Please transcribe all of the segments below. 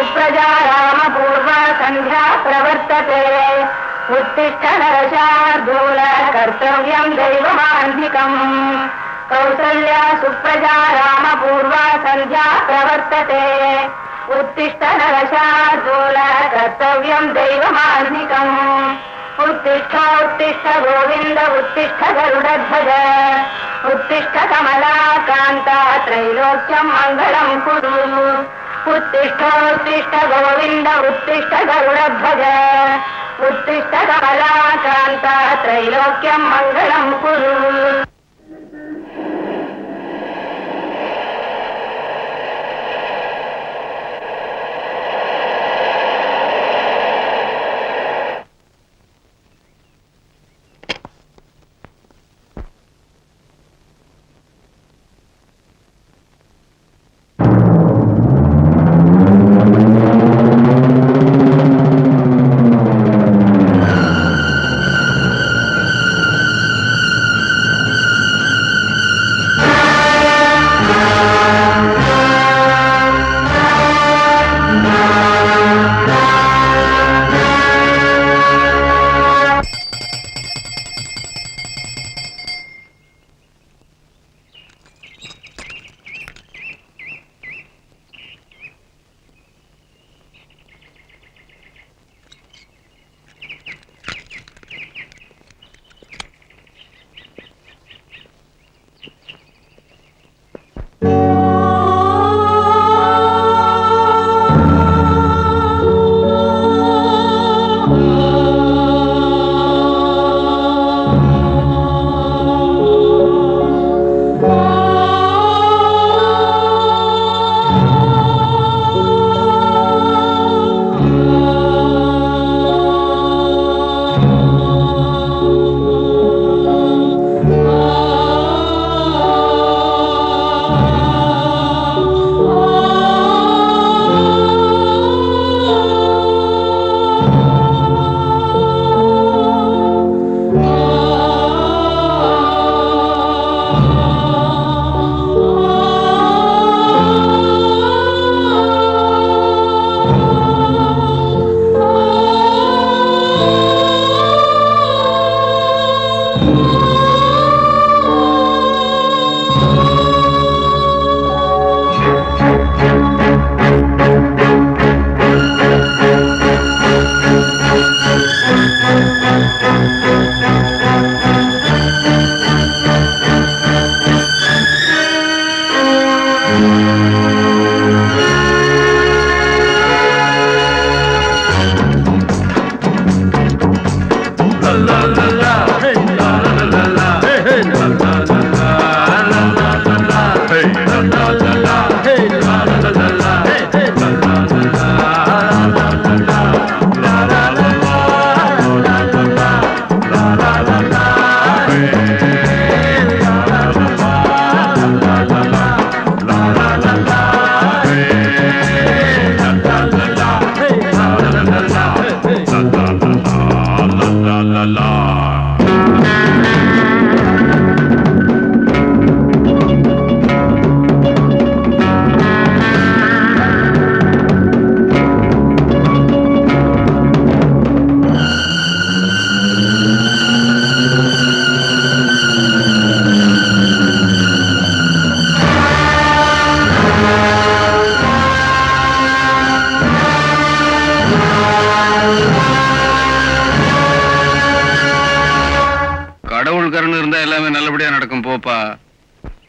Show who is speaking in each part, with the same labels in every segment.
Speaker 1: सुप्रजा रामपूर्वा सन्ध्या प्रवर्तते उत्तिष्ठ नरशार्दूल कर्तव्यं दैवमान्धिकम् कौसल्या सुप्रजा रामपूर्वा सन्ध्या प्रवर्तते उत्तिष्ठ नरशार्दूल कर्तव्यं दैवमान्धिकम् उत्तिष्ठ उत्तिष्ठ गोविन्द उत्तिष्ठ गरुडध्वज उत्तिष्ठ कमलाकान्ता त्रैलोक्यं मङ्गलं कुरु उत्तिष्ठ उत्तिष्ठ गोविन्द उत्तिष्ठ गरुडध्वज उत्तिष्ठ कमलाकान्ता त्रैलोक्यं मङ्गलं कुरु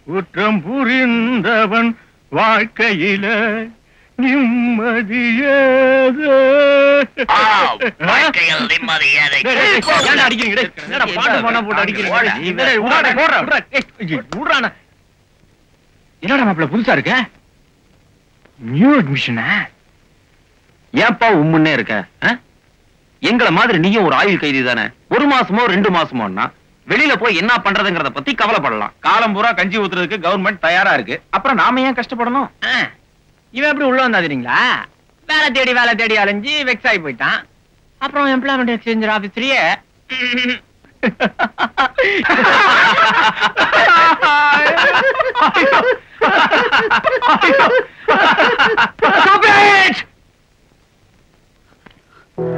Speaker 2: குற்றம் புரிந்தவன் வாழ்க்கையில நிம்மதியேது. என்னடா மாப்பிள்ள புதுசா இருக்க? New admission? ஏன்பா உம்முன்னே இருக்க? எங்களை மாதிரி நீயும் ஒரு ஆயுள் கைதி தானே. 1 மாசமோ 2 மாசமோன்னா வெளியில போய் என்ன பண்றதுங்கறத பத்தி கவலைப்படலாம். காலம் பூரா கஞ்சி ஊத்துறதுக்கு கவர்மெண்ட் தயாரா இருக்கு. அப்புறம் நாம ஏன் கஷ்டப்படணும்?
Speaker 3: இவன் எப்படி உள்ள வந்தாதீங்களா? வேலை தேடி அலைஞ்சு வெக்ஸ் ஆகி போயிட்டான். அப்புறம் எம்ப்ளாய்மெண்ட் எக்ஸ்சேஞ்ச் ஆபீஸ்லயே
Speaker 4: காலம்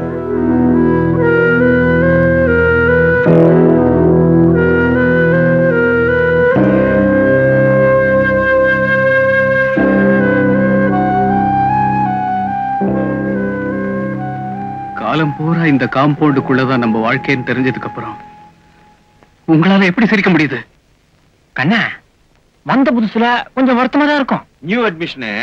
Speaker 4: பூரா இந்த காம்பவுண்டுக்குள்ளதான் நம்ம வாழ்க்கைன்னு தெரிஞ்சதுக்கு அப்புறம் உங்களால எப்படி சிரிக்க முடியுது?
Speaker 3: கண்ணா, வந்த புதுசுல கொஞ்சம் வருத்தமா தான் இருக்கும்.
Speaker 2: நியூ அட்மிஷனு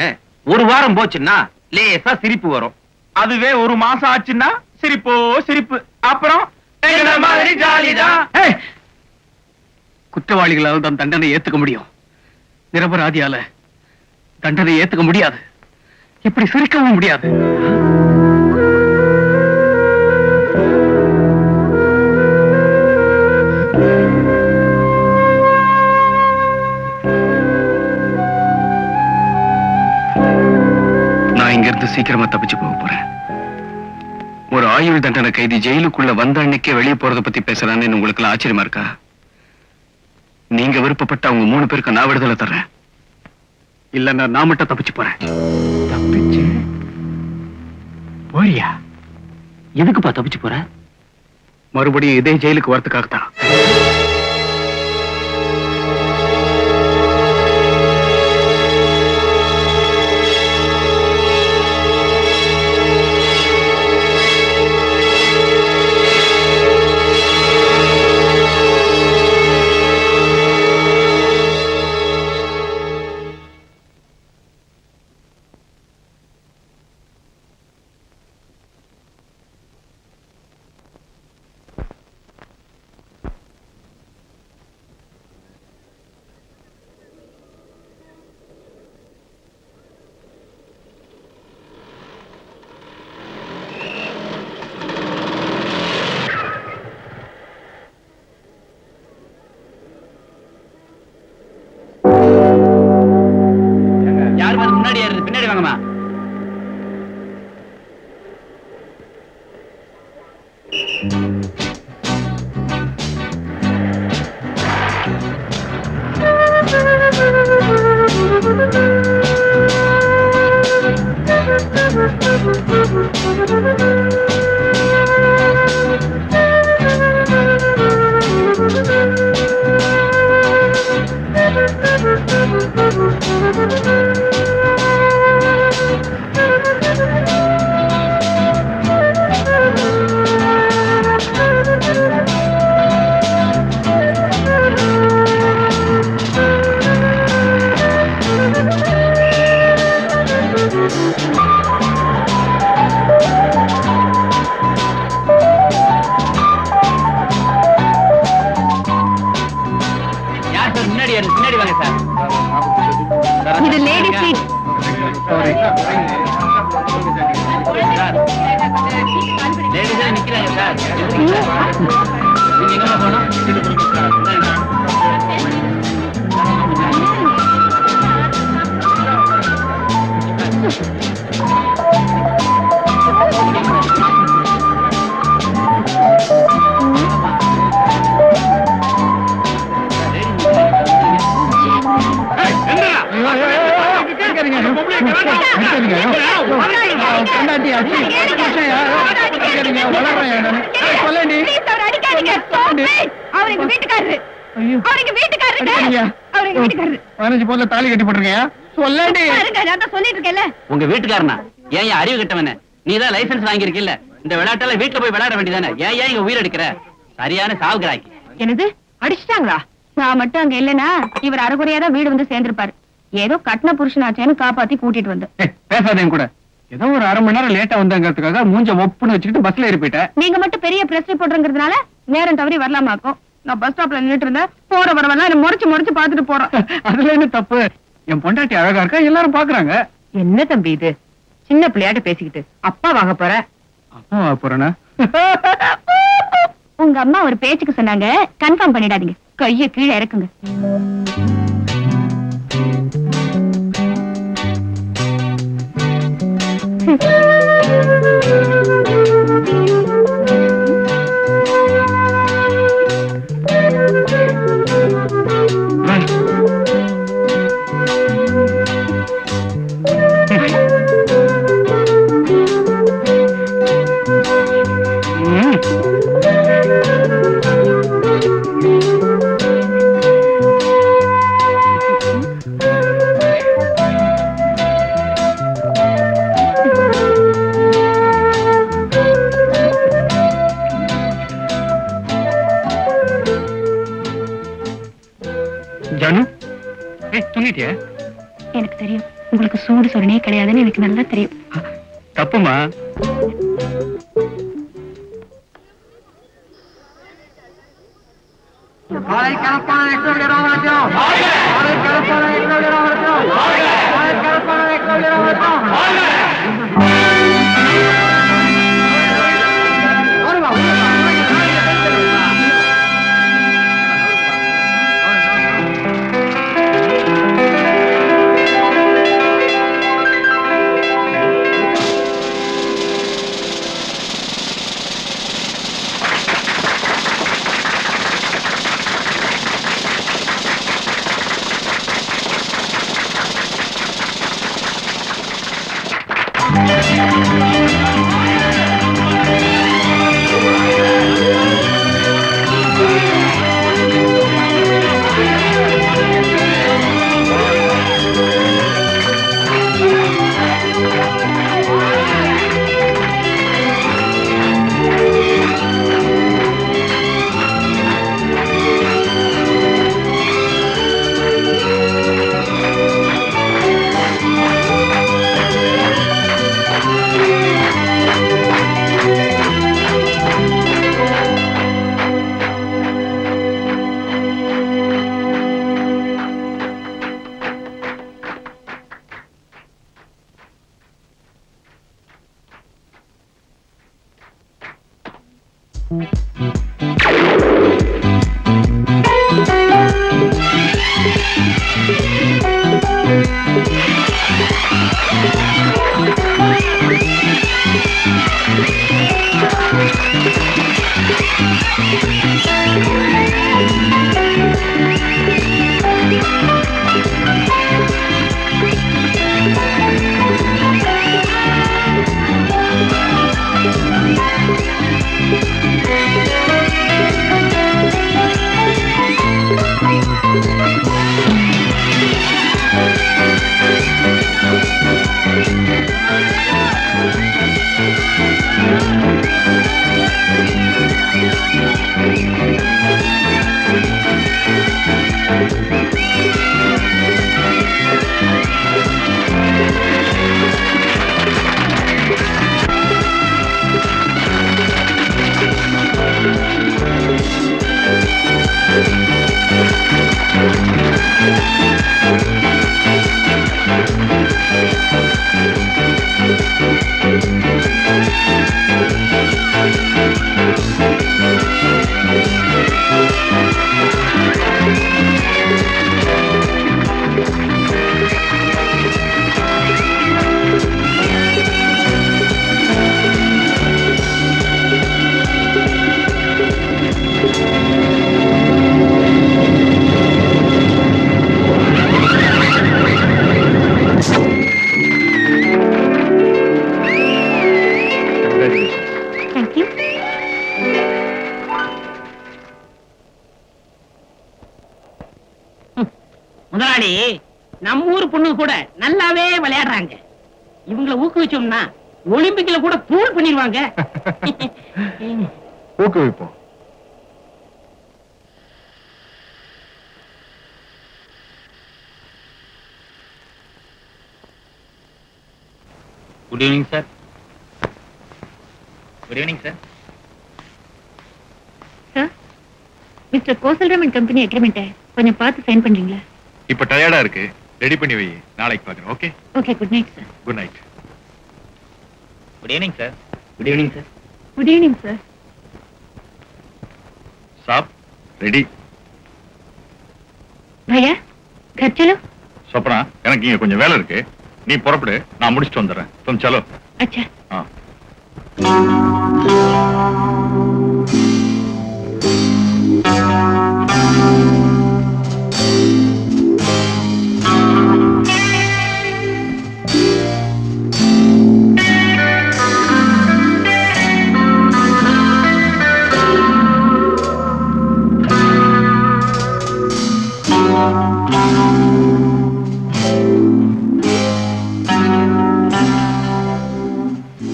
Speaker 2: ஒரு வாரம் போச்சுன்னா லேசா சிரிப்பு வரும். அதுவே ஒரு மாசம் ஆச்சுன்னா சிரிப்போ சிரிப்பு. அப்புறம் எங்கள மாதிரி ஜாலிதான்.
Speaker 4: ஏய்! குற்றவாளிகளால் தான் தண்டனை ஏத்துக்க முடியும், நிரபராதியால தண்டனை ஏத்துக்க முடியாது. இப்படி சிரிக்கவும் முடியாது. நான் இங்கிருந்து சீக்கிரமா தப்பிச்சு போக போறேன். ஒரு ஆயுள் தண்டனை கைதி ஜெயிலுக்குள்ள வந்த அன்னைக்கே வெளியே போறத பத்தி பேசுறான்னு உங்களுக்கு எல்லாம் ஆச்சரியமா இருக்கா? நீங்க விருப்பப்பட்ட அவங்க 3 பேருக்கு நான் விடுதலை தர்றேன். இல்லன்னா நான் மட்டும் தப்பிச்சு போறேன்.
Speaker 3: தப்பிச்சு போறியா?
Speaker 2: எதுக்குப்பா தப்பிச்சு போற?
Speaker 4: மறுபடியும் இதே ஜெயிலுக்கு வரதுக்காகத்தான்.
Speaker 2: முன்னாடி பின்னாடி வாங்கம்மா. பின்னாடி வாங்க சார்.
Speaker 1: இது லேடி சீட்.
Speaker 2: லேடிஸா நிக்கிறாங்க சார். நீங்க எங்க போனோம்?
Speaker 4: தாலி கட்டி போட்டிருக்கேன்.
Speaker 2: உங்க வீட்டுக்காரனா? ஏன் அறிவு கட்டவன? நீதான் லைசன்ஸ் வாங்கியிருக்கில்ல, இந்த விளையாட்டெல்லாம் வீட்டுல போய் விளையாட வேண்டியதானே? ஏன் இங்க உயிர் எடுக்கிற? சரியான சாவுகிறாக்கி.
Speaker 1: என்னது அடிச்சிட்டாங்களா? நான் மட்டும் அங்க இல்லனா இவர் அரைகுறையாதான் வீடு வந்து சேர்ந்திருப்பாரு. ஏதோ கட்டின புருஷனாச்சேன்னு காப்பாத்தி கூட்டிட்டு வந்து.
Speaker 4: பேசாதேன் கூட. ஏதோ ஒரு அரை மணி நேரம் லேட்டா வந்தாங்கிறதுக்காக மூஞ்ச ஒப்புன்னு வச்சுக்கிட்டு பஸ்ல ஏறி போயிட்டேன்.
Speaker 1: நீங்க மட்டும் பெரிய பிரஸ் ரிப்போர்ட்டர்ங்கிறதுனால நேரம் தவறி வரலாமாக்கும். நான் பஸ் ஸ்டாப்ல நின்னுட்டு இருந்தேன். போற வரவெல்லாம் என்ன முறைச்சு பாத்துட்டு போறோம்.
Speaker 4: அதுல என்ன தப்பு? என் பொண்டாட்டி அழகா இருக்கா, எல்லாரும் பாக்குறாங்க.
Speaker 1: என்ன தம்பி இது? சின்ன பிள்ளையாட்ட பேசிக்கிட்டு அப்பா வாங்க போற.
Speaker 4: அப்பா வாங்க போறேனா?
Speaker 1: உங்க அம்மா ஒரு பேச்சுக்கு சொன்னாங்க, கன்ஃபார்ம் பண்ணிடாதீங்க. கைய கீழே இறக்குங்க.
Speaker 4: ஜானு தூங்கிட்டியா?
Speaker 1: எனக்கு தெரியும் உங்களுக்கு சூடு சொரணே கிடையாதுன்னு எனக்கு நல்லா தெரியும்.
Speaker 4: தப்புமா.
Speaker 1: தேங்க்யூ.
Speaker 3: முதலாளி நம்ம ஊர் பொண்ணு கூட நல்லாவே விளையாடுறாங்க. இவங்களை ஊக்குவிச்சோம்னா ஒலிம்பிக்ல கூட தூள் பண்ணிடுவாங்க.
Speaker 4: ஊக்குவிப்போம்.
Speaker 2: Good evening sir. Good evening sir.
Speaker 1: Sir, mister Kosalraman company அக்ரிமெண்ட்டை கொஞ்சம் பார்த்து சைன் பண்றீங்களா?
Speaker 5: இப்ப டயர்டா இருக்கு, ரெடி பண்ணி வை, நாளைக்கு பாக்குறேன். Okay,
Speaker 1: okay, good night sir.
Speaker 5: Good night.
Speaker 2: Good evening sir. Good evening sir.
Speaker 1: Good evening sir.
Speaker 5: சாப் ரெடி.
Speaker 1: भैया घर चलो.
Speaker 5: சொப்னா, எனக்கு இங்க கொஞ்சம் வேலை இருக்கு, நீ புறப்படு, நான் முடிச்சிட்டு வந்துடுறேன். तुम चलो.
Speaker 1: अच्छा.
Speaker 5: हाँ.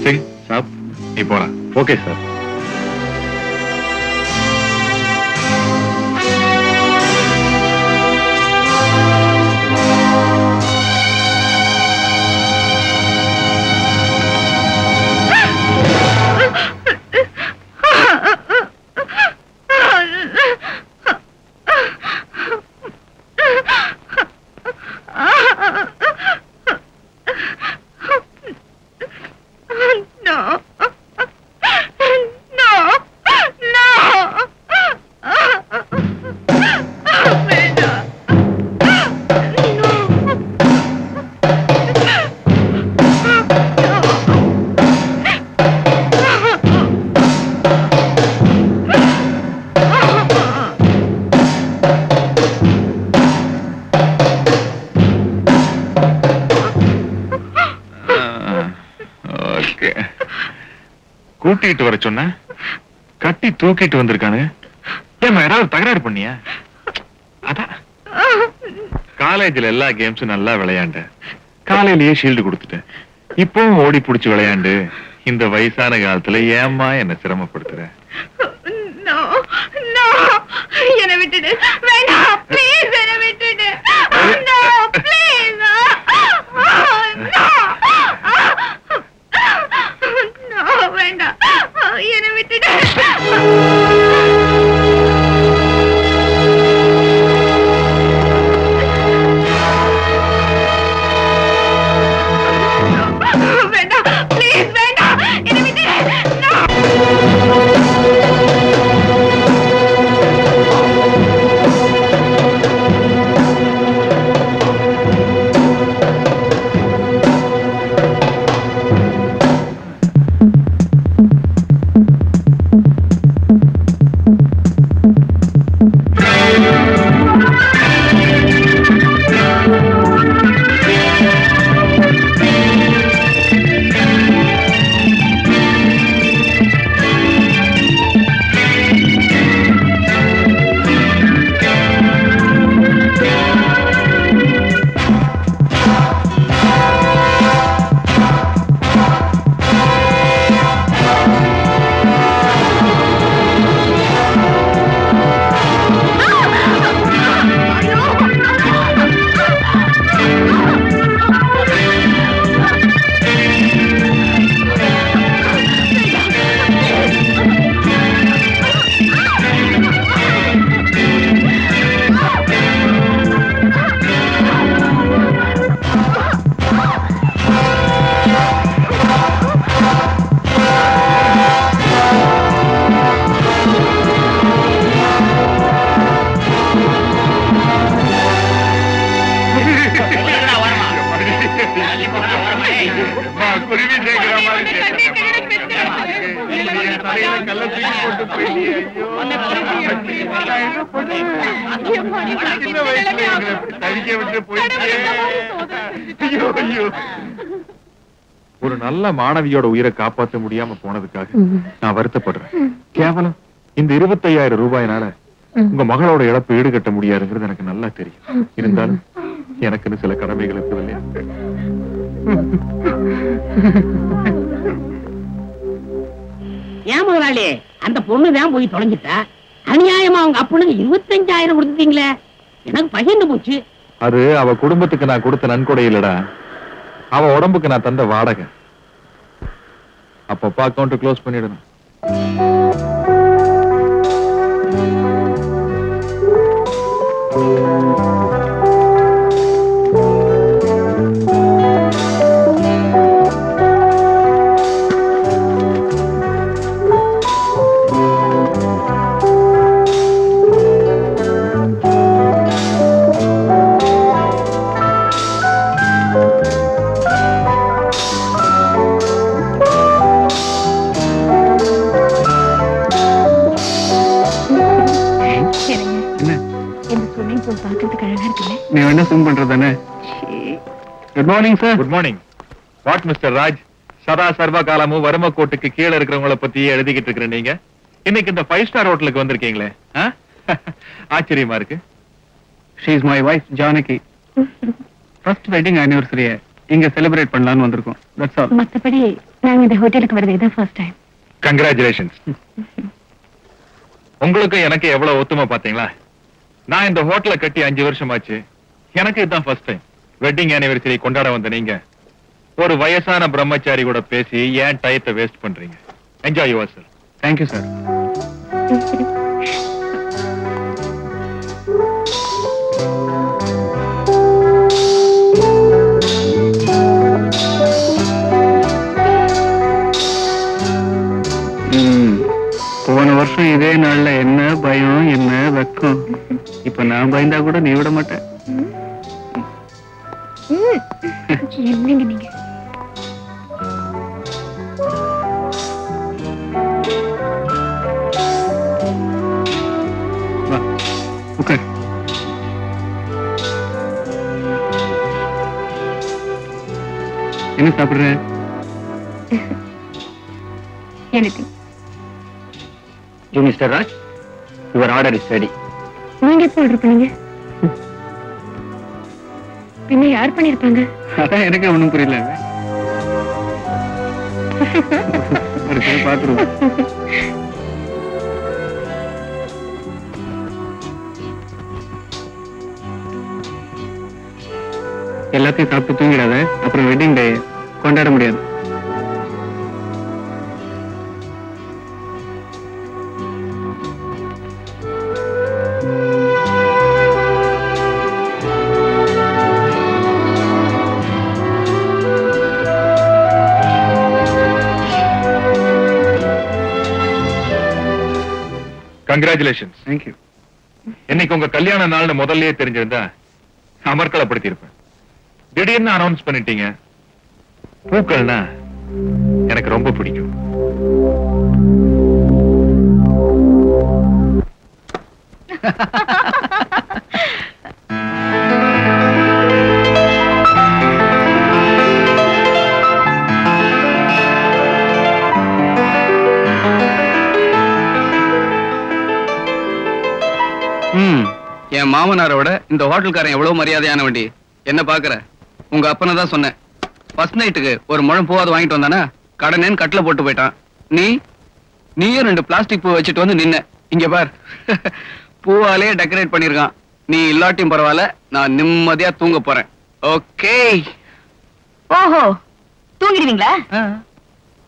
Speaker 5: सिंह साहब, நீ போலாம். Okay sir. கூட்டிட்டு வர சொன்ன கட்டி தூக்கிட்டு வந்திருக்கானு. ஏமா யாராவது தகராறு பண்ணியா? அதான் காலேஜ்ல எல்லா கேம்ஸும் நல்லா விளையாண்ட, காலையிலேயே ஷீல்டு கொடுத்துட்டேன். இப்பவும் ஓடி புடிச்சு விளையாண்டு இந்த வயசான காலத்துல ஏம்மா என்ன சிரமப்படுத்துற?
Speaker 1: என்னை விட்டுடு, வேண்டாம் ப்ளீஸ், என்னை விட்டுடு. No, please. No, வேண்டாம், என்னை விட்டுடு. வேண்டாம், ப்ளீஸ், வேண்டாம், என்னை விட்டுடு. No.
Speaker 5: ஒரு நல்ல மாணவியோட உயிரை காப்பாற்ற முடியாம போனதுக்காக நான் வருத்தப்படுறேன். கேவலம் இந்த 25,000 ரூபாயினால உங்க மகளோட இழப்பு ஈடுகட்ட முடியாதுங்கிறது எனக்கு நல்லா தெரியும். இருந்தாலும் எனக்குன்னு சில கடமைகள் இருக்குது இல்லையா?
Speaker 3: ஏன் முதலாளி, அந்த பொண்ணுதான் போய் தொலைஞ்சிட்டா. அநியாயமா அவங்க அப்பனுக்கு 25,000 கொடுத்துட்டீங்களே, எனக்கு பகிர்ந்து போச்சு.
Speaker 5: அது அவ குடும்பத்துக்கு நான் கொடுத்த நன்கொடை இல்லடா, அவ உடம்புக்கு நான் தந்த வாடகை. அப்பப்ப அக்கௌண்ட் க்ளோஸ் பண்ணிடணும்.
Speaker 4: நீ என்ன ஸ்விம் பண்றதானே? Good morning sir.
Speaker 5: Good morning. What mister Raj, சதா சர்வ காலமும் வறுமை கோட்டுக்கு கீழே இருக்கிறவங்கள பத்தி எழுதிக்கிட்டு இருக்கிற நீங்க இன்னைக்கு இந்த 5 ஸ்டார் ஹோட்டலுக்கு வந்திருக்கீங்களே, ஆச்சரியமா இருக்கு.
Speaker 4: She is my wife Janaki. First wedding ஆனிவர்சரிய இங்க செலிப்ரேட் பண்ணலாம்னு வந்திருக்கோம். That's all.
Speaker 1: மத்தபடி நாங்க இந்த ஹோட்டலுக்கு வரது இதான் ஃபர்ஸ்ட் டைம்.
Speaker 5: கங்க்ராச்சுலேஷன்ஸ். உங்களுக்கு எனக்கு எவ்வளவு ஒத்துமை பாத்தீங்களா? நான் இந்த ஹோட்டலை கட்டி 5 வருஷமாச்சு. எனக்கு இதுதான் ஃபர்ஸ்ட் டைம். வெட்டிங் ஆனிவர்சரி கொண்டாட வந்த நீங்க ஒரு வயசான பிரம்மச்சாரி கூட பேசி ஏன் டயத்தை வேஸ்ட் பண்றீங்க? Enjoy your self.
Speaker 4: Thank you sir. போன வருஷம் இதே நாள்ல என்ன பயம் என்ன வெக்கம். இப்ப நான் பயந்தா கூட நீ விட மாட்டேன்.
Speaker 1: என்னங்க நீங்க?
Speaker 4: வா உட்கார். என்ன சாப்பிடுற?
Speaker 1: anything.
Speaker 2: You mister Raj, your order is ready.
Speaker 1: நீங்க எப்போ ஆர்டர் பண்ணீங்க? பின்ன யார் பண்ணிருப்பாங்க?
Speaker 4: அதான் எனக்கு ஒண்ணும் புரியல. பாத்துருவோம். எல்லாத்தையும் சாப்பிட்டு தூங்கிடாத, அப்புறம் வெட்டிங் டே கொண்டாட முடியாது.
Speaker 5: கங்க்ராச்சுலேஷன்ஸ்.
Speaker 4: தேங்க்யூ.
Speaker 5: இன்னைக்கு உங்க கல்யாண நாள்னு முதல்லயே தெரிஞ்சிருந்தா அமர்க்கலப்படுத்தி இருப்பேன். திடீர்னு அனௌன்ஸ் பண்ணிட்டீங்க. பூக்கள்னா எனக்கு ரொம்ப பிடிக்கும்.
Speaker 4: என் மாமனாரோட இந்த ஹோட்டல்காரன் எவ்வளவு மரியாதையான வண்டி. என்ன பாக்குற? உங்க அப்பனை தான் சொன்னேன். ஃபர்ஸ்ட் நைட்டுக்கு ஒரு முழம் பூவாது வாங்கிட்டு வந்தானா கடனேன்னு கட்டில போட்டு போயிட்டான். நீயும் 2 பிளாஸ்டிக் பூ வச்சுட்டு வந்து நின்ன. இங்க பார், பூவாலே டெக்கரேட் பண்ணிருக்கான். நீ இல்லாட்டியும் பரவாயில்ல, நான் நிம்மதியா தூங்க போறேன். ஓகே?
Speaker 1: ஓஹோ, தூங்கிடுவீங்களா?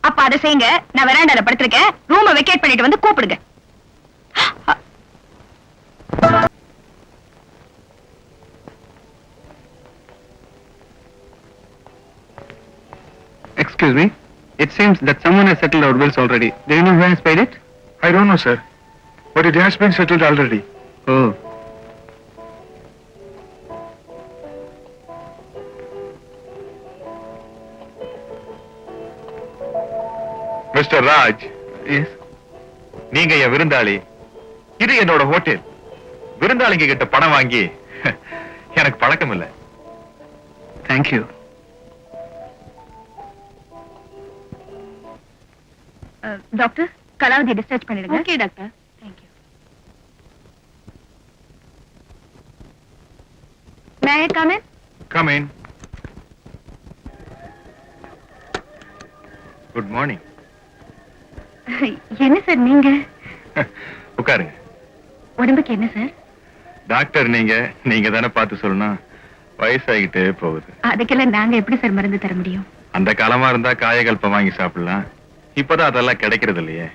Speaker 1: அப்ப அதை செய்யுங்க. நான் வெராண்டால படுத்திருக்கேன். ரூமை வெக்கேட் பண்ணிட்டு வந்து கூப்பிடுங்க.
Speaker 4: Excuse me. It seems that someone has settled our bills already. Do you know who has paid it?
Speaker 5: I don't know, sir. But it has been settled already.
Speaker 4: Oh.
Speaker 5: Mr. Raj,
Speaker 4: Yes.
Speaker 5: நீங்க என் விருந்தாளி. இது என்னோட hotel. விருந்தாளிங்க கிட்ட பணம் வாங்கி எனக்கு பழக்கம் இல்ல.
Speaker 4: Thank you.
Speaker 1: Doctor, Kalavathi discharge பண்ணிடுங்க. Okay doctor. Thank you. May I come in?
Speaker 5: Come in. Good morning.
Speaker 1: என்ன சார் நீங்க?
Speaker 5: உட்காருங்க.
Speaker 1: உடம்புக்கு என்ன சார்?
Speaker 5: டாக்டர் நீங்க தானே பார்த்து சொல்லணும். வயசாகிட்டே போகுது.
Speaker 1: அதுக்கெல்லாம் நாங்க எப்படி சார் மருந்து தர முடியும்?
Speaker 5: அந்த காலமா இருந்தா காயகல்பம் வாங்கி சாப்பிடலாம். இப்பதான் அதெல்லாம் கிடைக்கிறது இல்லையே.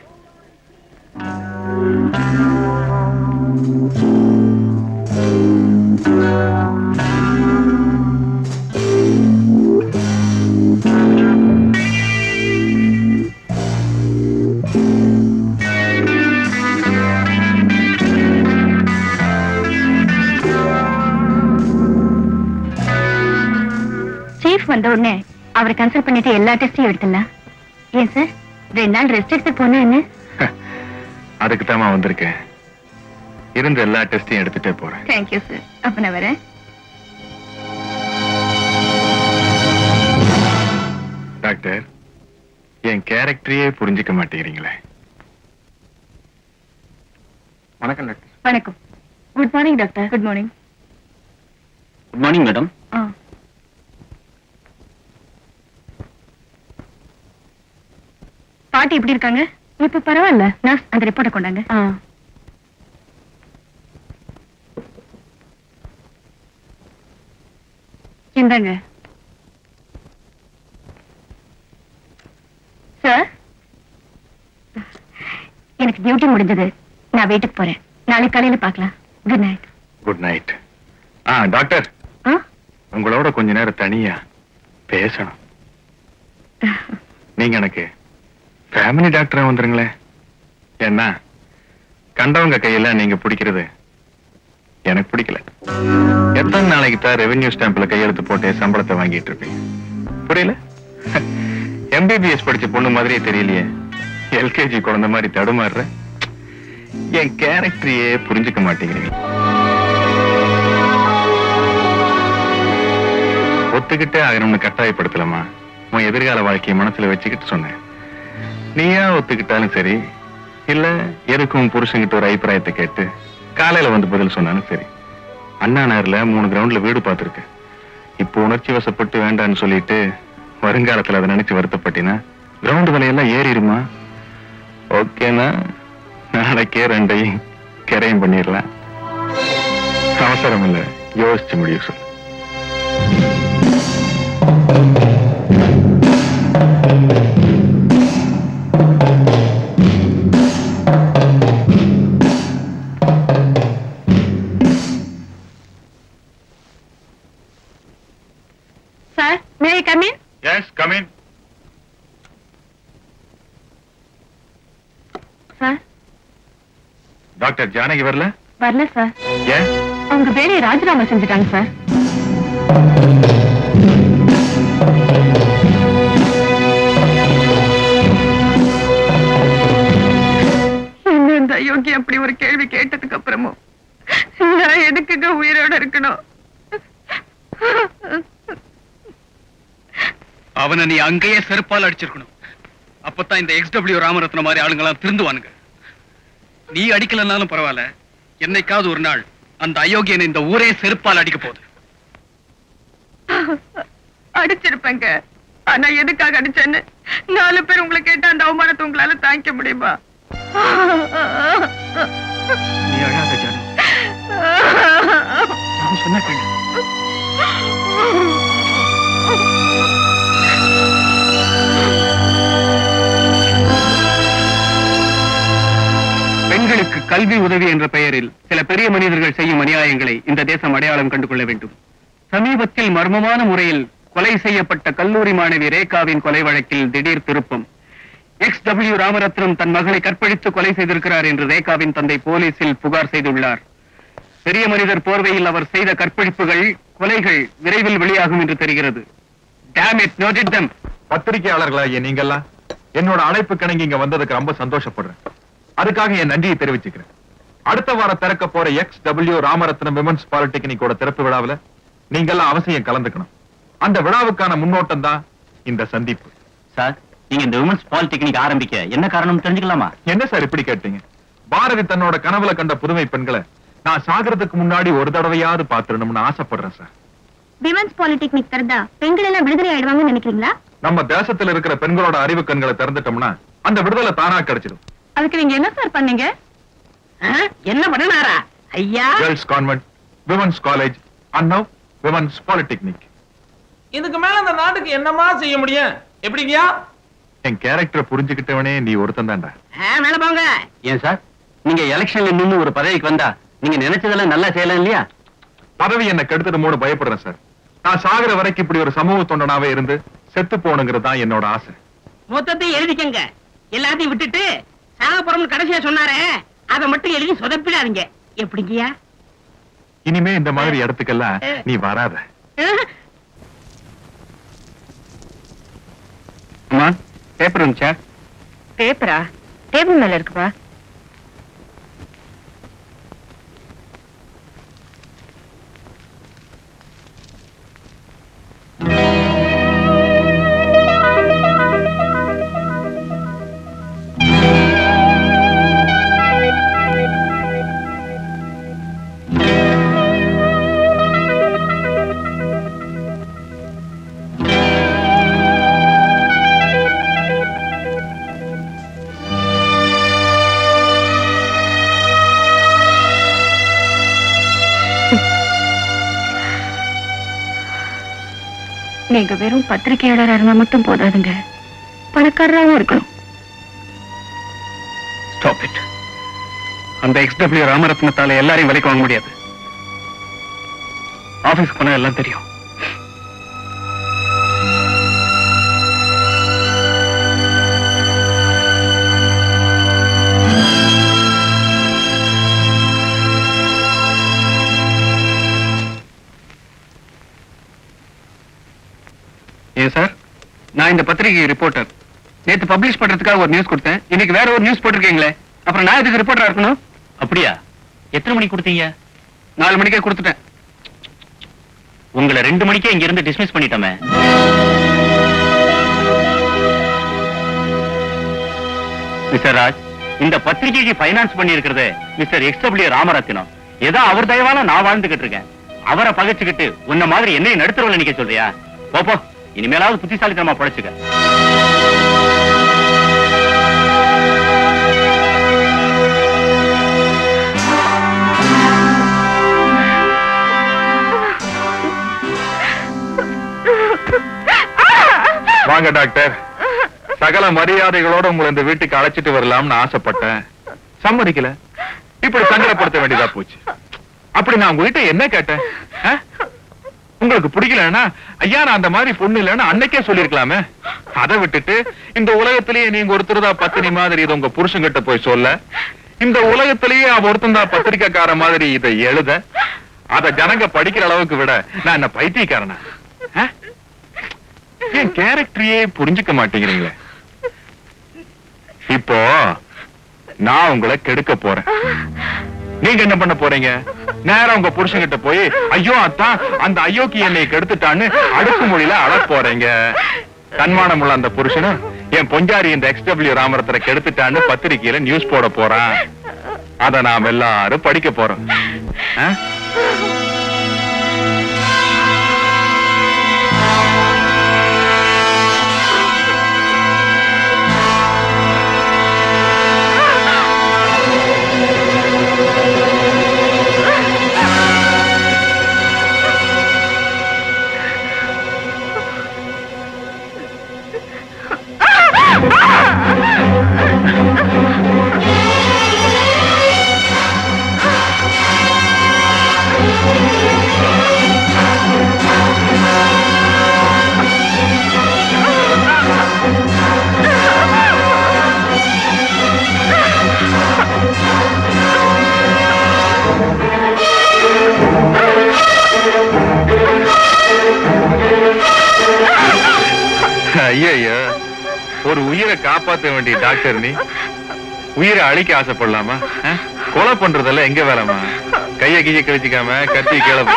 Speaker 1: சீஃப் வந்த உடனே அவரை கன்சல்ட் பண்ணிட்டு எல்லா டெஸ்டையும் எடுத்துடலாம். ஏன் சார் 2 நாள் ரெஸ்ட் எடுத்து போனா என்ன?
Speaker 5: அதுக்கு தாமா வந்திருக்கேன். இருந்த எல்லா டெஸ்டையும் எடுத்துட்டே போறேன்.
Speaker 1: Thank you sir. அப்ப நான் வரேன்.
Speaker 5: டாக்டர், என் கேரக்டரையே புரிஞ்சுக்க மாட்டேங்கிறீங்களே.
Speaker 4: வணக்கம் டாக்டர்.
Speaker 1: வணக்கம். Good morning doctor. Good morning.
Speaker 2: Good morning madam.
Speaker 1: பாட்டி எப்படி இருக்காங்க? இப்ப பரவாயில்ல. நர்ஸ் அந்த ரிப்போர்ட்டை கொண்டாங்க. இந்தாங்க சார். எனக்கு டியூட்டி முடிஞ்சது. நான் வீட்டுக்கு போறேன். நாளைக்கு காலையில பார்க்கலாம். Good night.
Speaker 5: Good night. Doctor, உங்களோட கொஞ்ச நேரம் தனியா பேசணும். நீங்க எனக்கு ஃபேமிலி டாக்டரா வந்துருங்களேன். என்ன கண்டவங்க கையில நீங்க பிடிக்கிறது எனக்கு பிடிக்கல. எத்தனை நாளைக்கு தான் ரெவென்யூ ஸ்டாம்ப்ல கையெழுத்து போட்டு சம்பளத்தை வாங்கிட்டு இருப்பீங்க? புரியல? MBBS படிச்ச பொண்ணு மாதிரியே தெரியலையே. LKG குழந்தை மாதிரி தடுமாறுற. என் கேரக்டரையே புரிஞ்சுக்க மாட்டேங்கிறீங்க. ஒத்துக்கிட்டே ஆகணும்னு கட்டாயப்படுத்தலாமா? உன் எதிர்கால வாழ்க்கையை மனசுல வச்சுக்கிட்டு சொன்னேன். நீயா ஒத்துக்கிட்டாலும் சரி, இல்ல எதுக்கும் புருஷன்கிட்ட ஒரு அபிப்பிராயத்தை கேட்டு காலையில வந்து பதில் சொன்னாலும் சரி. அண்ணா நகர்ல 3 கிரவுண்ட்ல வீடு பார்த்திருக்கேன். இப்போ உணர்ச்சி வசப்பட்டு வேண்டான்னு சொல்லிட்டு வருங்காலத்துல அதை நினைச்சு வருத்தப்பட்டினா கிரவுண்ட் விலையெல்லாம் ஏறிடுமா? ஓகேனா நாளைக்கே 2ஐயும் கரையும் பண்ணிடலாம். அவசரம் இல்ல, யோசிச்சு முடிவு சொல்லு.
Speaker 1: Sir, may I come in?
Speaker 5: Yes, come in.
Speaker 1: Sir,
Speaker 5: doctor Janaki வரல?
Speaker 1: வரல சார்.
Speaker 5: ஏன்?
Speaker 1: அவங்க வேலையை ராஜினாமா செஞ்சுட்டாங்க சார். என்ன இந்த அயோக்கி அப்படி ஒரு கேள்வி கேட்டதுக்கு அப்புறமும் நான் எதுக்குங்க உயிரோட இருக்கணும்?
Speaker 4: அவனை நீ அங்கேயே செருப்பால் அடிச்சிருக்கணும். அப்பதான் இந்த XW ராமரத்ன மாதிரி ஆளுங்கெல்லாம் திருந்துவானுங்க. நீ அடிக்கலனாலும் பரவாயில்ல, என்னைக்காவது ஒரு நாள் அந்த அயோக்கியனை இந்த ஊரே செருப்பால் அடிக்க போகுது.
Speaker 1: அடிச்சிருப்பேங்க. ஆனா எதுக்காக அடிச்சேன்னு 4 பேர் உங்களை கேட்டா அந்த அவமானத்தை உங்களால தாங்கிக்க முடியுமா?
Speaker 4: நீ அழாத ஜானு. நான் சொன்ன கேளு. பெண்களுக்கு கல்வி உதவி என்ற பெயரில் சில பெரிய மனிதர்கள் செய்யும் அநியாயங்களை இந்த தேசம் அடையாளம் கண்டு கொள்ள வேண்டும். சமீபத்தில் மர்மமான முறையில் கொலை செய்யப்பட்ட கல்லூரி மாணவி ரேகாவின் கொலை வழக்கில் திடீர் திருப்பம். XW ராமரத்னம் தன் மகளை கற்பழித்து கொலை செய்திருக்கிறார் என்று ரேகாவின் தந்தை போலீசில் புகார் செய்துள்ளார். பெரிய மனிதர் போர்வையில் அவர் செய்த கற்பழிப்புகள், கொலைகள் விரைவில் வெளியாகும் என்று தெரிகிறது. Damn it, noted them.
Speaker 5: பத்திரிகையாளர்களாகிய நீங்கெல்லாம் என்னோட அழைப்பு கிணங்கி இங்க வந்ததுக்கு ரொம்ப சந்தோஷப்படுறேன். அதுக்காக என் நன்றியை தெரிவிச்சுக்கிறேன். அடுத்த வாரம் திறக்க போற XW ராமரத்னம் விமன்ஸ் பாலிடெக்னிக்கோட திறப்பு விழாவில் நீங்கெல்லாம் அவசியம் கலந்துக்கணும். அந்த விழாவுக்கான முன்னோட்டம் தான் இந்த சந்திப்பு.
Speaker 2: சார், நீங்க இந்த விமன்ஸ் பாலிடெக்னிக் ஆரம்பிக்க என்ன காரணம் தெரிஞ்சுக்கலாமா?
Speaker 5: என்ன சார் இப்படி கேட்டீங்க? பாரதி தன்னோட கனவுல கண்ட புதுமை பெண்களை நான் சாகிறதுக்கு முன்னாடி ஒரு தடவையாவது பாத்துறணும்னு ஆசைப்படுறேன் சார்.
Speaker 1: விமன்ஸ் பாலிடெக்னிக் திறந்தா பெண்கள் எல்லாம் விடுதலை ஆயிடுவாங்கன்னு நினைக்கிறீங்களா?
Speaker 5: நம்ம தேசத்துல இருக்கிற பெண்களோட அறிவு கண்களை திறந்துட்டோம்னா அந்த விடுதலை தானா கிடைச்சிடும்.
Speaker 1: அதுக்கு நீங்க என்ன சார் பண்ணீங்க?
Speaker 3: என்ன பண்ணனாரா ஐயா?
Speaker 5: Girls convent, women's college, and now women's polytechnic.
Speaker 6: இதுக்கு மேல அந்த நாட்டுக்கு என்னமா செய்ய முடியும்? எப்படிங்கயா?
Speaker 5: என் கேரக்டரை புரிஞ்சுக்கிட்டவனே நீ ஒருத்தன் தான்டா.
Speaker 3: மேல போங்க.
Speaker 2: ஏன் சார், நீங்க எலெக்ஷன்ல நின்னு ஒரு பதவிக்கு வந்தா நீங்க நினைச்சதெல்லாம் நல்லா செய்யலாம் இல்லையா?
Speaker 5: பதவி என்ன கெடுத்துடுமோன்னு பயப்படுறேன் சார். நான் சாகுற வரைக்கும் இப்படி ஒரு சமூக தொண்டனாவே இருந்து செத்து போகணுங்கிறது தான் என்னோட ஆசை.
Speaker 3: மொத்தத்தை எழுதிக்கங்க. எல்லாத்தையும் விட்டுட்டு சாகப்புறம்னு கடைசியா சொன்னாரே அதை மட்டும் எழுதி சொதப்பிடாதீங்க. எப்படிங்கயா?
Speaker 5: இனிமே இந்த மாதிரி இடத்துக்கெல்லாம் நீ வராத.
Speaker 4: அம்மா, பேப்பர் இருந்துச்சா?
Speaker 1: பேப்பரா? டேபிள் மேல இருக்குப்பா. நீங்க வெறும் பத்திரிகையாளரா இருந்தா மட்டும் போதாதுங்க, பணக்காரராகவும் இருக்கணும்.
Speaker 4: Stop it. அந்த XW ராமரத்னத்தால எல்லாரையும் விலைக்கு வாங்க முடியாது. ஆபீஸ்க்கு போனா எல்லாம் தெரியும். ஏன் சார், நான் இந்த பத்திரிகை ரிப்போர்ட்டர். நேத்து பப்ளிஷ் பண்றதுக்காக ஒரு நியூஸ் கொடுத்தேன். இன்னைக்கு வேற ஒரு நியூஸ் போட்டிருக்கீங்களே, அப்புறம் நான் இதுக்கு ரிப்போர்ட்டரா இருக்கணும்?
Speaker 2: அப்படியா? எத்தனை மணிக்கு கொடுத்தீங்க?
Speaker 4: 4 மணிக்கே கொடுத்துட்டேன்.
Speaker 2: உங்களை 2 மணிக்கே இங்க இருந்து டிஸ்மிஸ் பண்ணிட்டோமே.
Speaker 4: மிஸ்டர் ராஜ்,
Speaker 2: இந்த பத்திரிகைக்கு பைனான்ஸ் பண்ணி இருக்கிறது மிஸ்டர் XW ராமரத்தினம். ஏதோ அவர் தயவால நான் வாழ்ந்துகிட்டு இருக்கேன். அவரை பகைச்சுக்கிட்டு உன்ன மாதிரி என்னையும் நடுத்தரவுல நிக்க சொல்றியா? போப்போ, இனிமேலாவது புத்திசாலித்தனமா படைச்சுக்க.
Speaker 5: வாங்க டாக்டர். சகல மரியாதைகளோட உங்களை இந்த வீட்டுக்கு அழைச்சிட்டு வரலாம்னு ஆசைப்பட்டேன். சம்மதிக்கல. இப்படி சங்கடப்படுத்த வேண்டியதா போச்சு. அப்படி நான் உங்ககிட்ட என்ன கேட்டேன்? உங்களுக்கு பிடிக்கலன்னா ஐயா நான் அந்த மாதிரி பொண்ணு இல்லைன்னு அன்னைக்கே சொல்லிருக்கலாமே. அதை விட்டுட்டு இந்த உலகத்திலேயே நீங்க ஒருத்தருதா பத்தினி மாதிரி இதை உங்க புருஷன்கிட்ட போய் சொல்ல, இந்த உலகத்திலேயே அவ ஒருத்தந்தா பத்திரிக்கைக்கார மாதிரி இதை எழுத, அத ஜனங்க படிக்கிற அளவுக்கு விட நான் என்ன பைத்தியக்காரனா? என் கேரக்டரையே புரிஞ்சுக்க மாட்டேங்கிறீங்களே. இப்போ நான் உங்களை கெடுக்க போறேன். நீங்க என்ன பண்ண போறீங்க? நேரா உங்க புருஷன்கிட்ட போய் ஐயோ அத்தான் அந்த ஐயோக்கு என்னை கெடுத்துட்டான்னு அடுக்கு மொழியில அழ போறீங்க. தன்மானம் உள்ள அந்த புருஷனும் என் பொஞ்சாரி இந்த XW ராமரத்தரை கெடுத்துட்டான்னு பத்திரிகையில நியூஸ் போட போறான். அத நாம் எல்லாரும் படிக்க போறோம். ஐயோ, ஒரு உயிரை காப்பாற்ற வேண்டிய டாக்டர் நீ உயிரை அழிக்க ஆசைப்படலாமா? கொலை பண்றதெல்லாம் எங்க வேலைமா? கைய கைய கழிச்சுக்காம கத்தி கிளம்பு.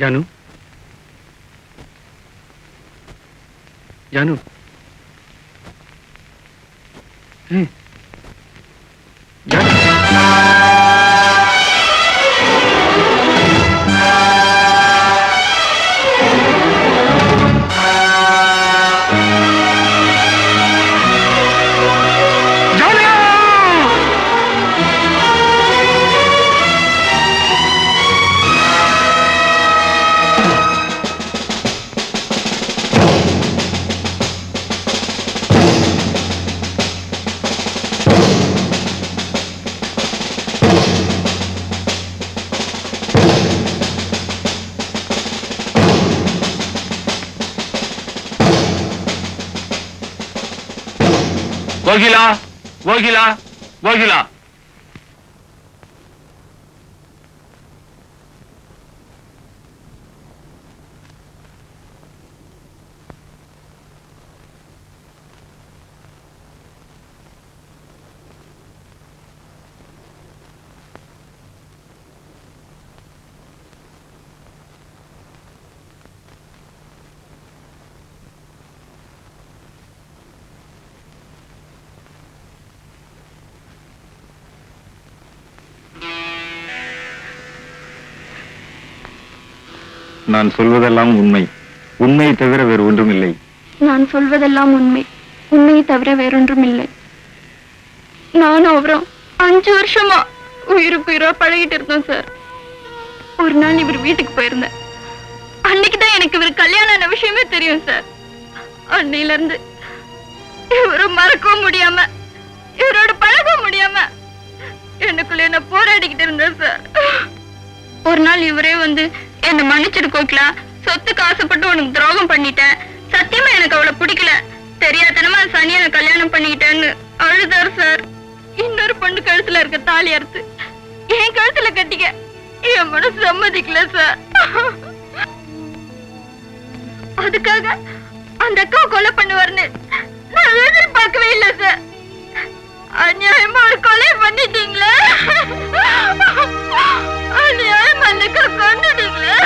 Speaker 4: जानू, जानू,
Speaker 2: கோகிலா, கோகிலா, கோகிலா.
Speaker 5: நான் சொல்வதெல்லாம் உண்மை. உண்மையை தவிர வேறு ஒன்றும் இல்லை.
Speaker 1: நான் சொல்வதெல்லாம் உண்மை. உண்மையை தவிர வேறொன்றும் இல்லை. நானும் அவரும் 5 வருஷமா உயிருக்கு உயிரா பழகிட்டு இருந்தோம் சார். ஒரு நாள் இவர் வீட்டுக்கு போயிருந்தேன். அன்னைக்குதான் எனக்கு இவர் கல்யாணம் ஆன விஷயமே தெரியும் சார். அன்னையில இருந்து இவரை மறக்கவும் முடியாம இவரோட பழக முடியாம எனக்குள்ள என்ன போராடிக்கிட்டு இருந்தேன் சார். ஒரு நாள் இவரே வந்து என்ன மன்னிச்சிட்டு கோக்கிலா, சொத்துக்கு ஆசைப்பட்டு உனக்கு துரோகம் பண்ணிட்டேன், சத்தியமா எனக்கு அவளை பிடிக்கல, தெரியாதனமா சனியான கல்யாணம் பண்ணிக்கிட்டேன்னு அழுதார் சார். இன்னொரு பொண்ணு கழுத்துல இருக்க தாலி அறுத்து என் கழுத்துல கட்டிக்க என் மனசு சம்மதிக்கல சார். அதுக்காக அந்த அக்கா கொலை பண்ணுவார்னு நான் எதிர்பார்க்கவே இல்லை சார். அநியாயமா ஒரு கொலை பண்ணிட்டீங்களே, அநியாயமா அந்த அக்கா கொண்டுட்டீங்களே.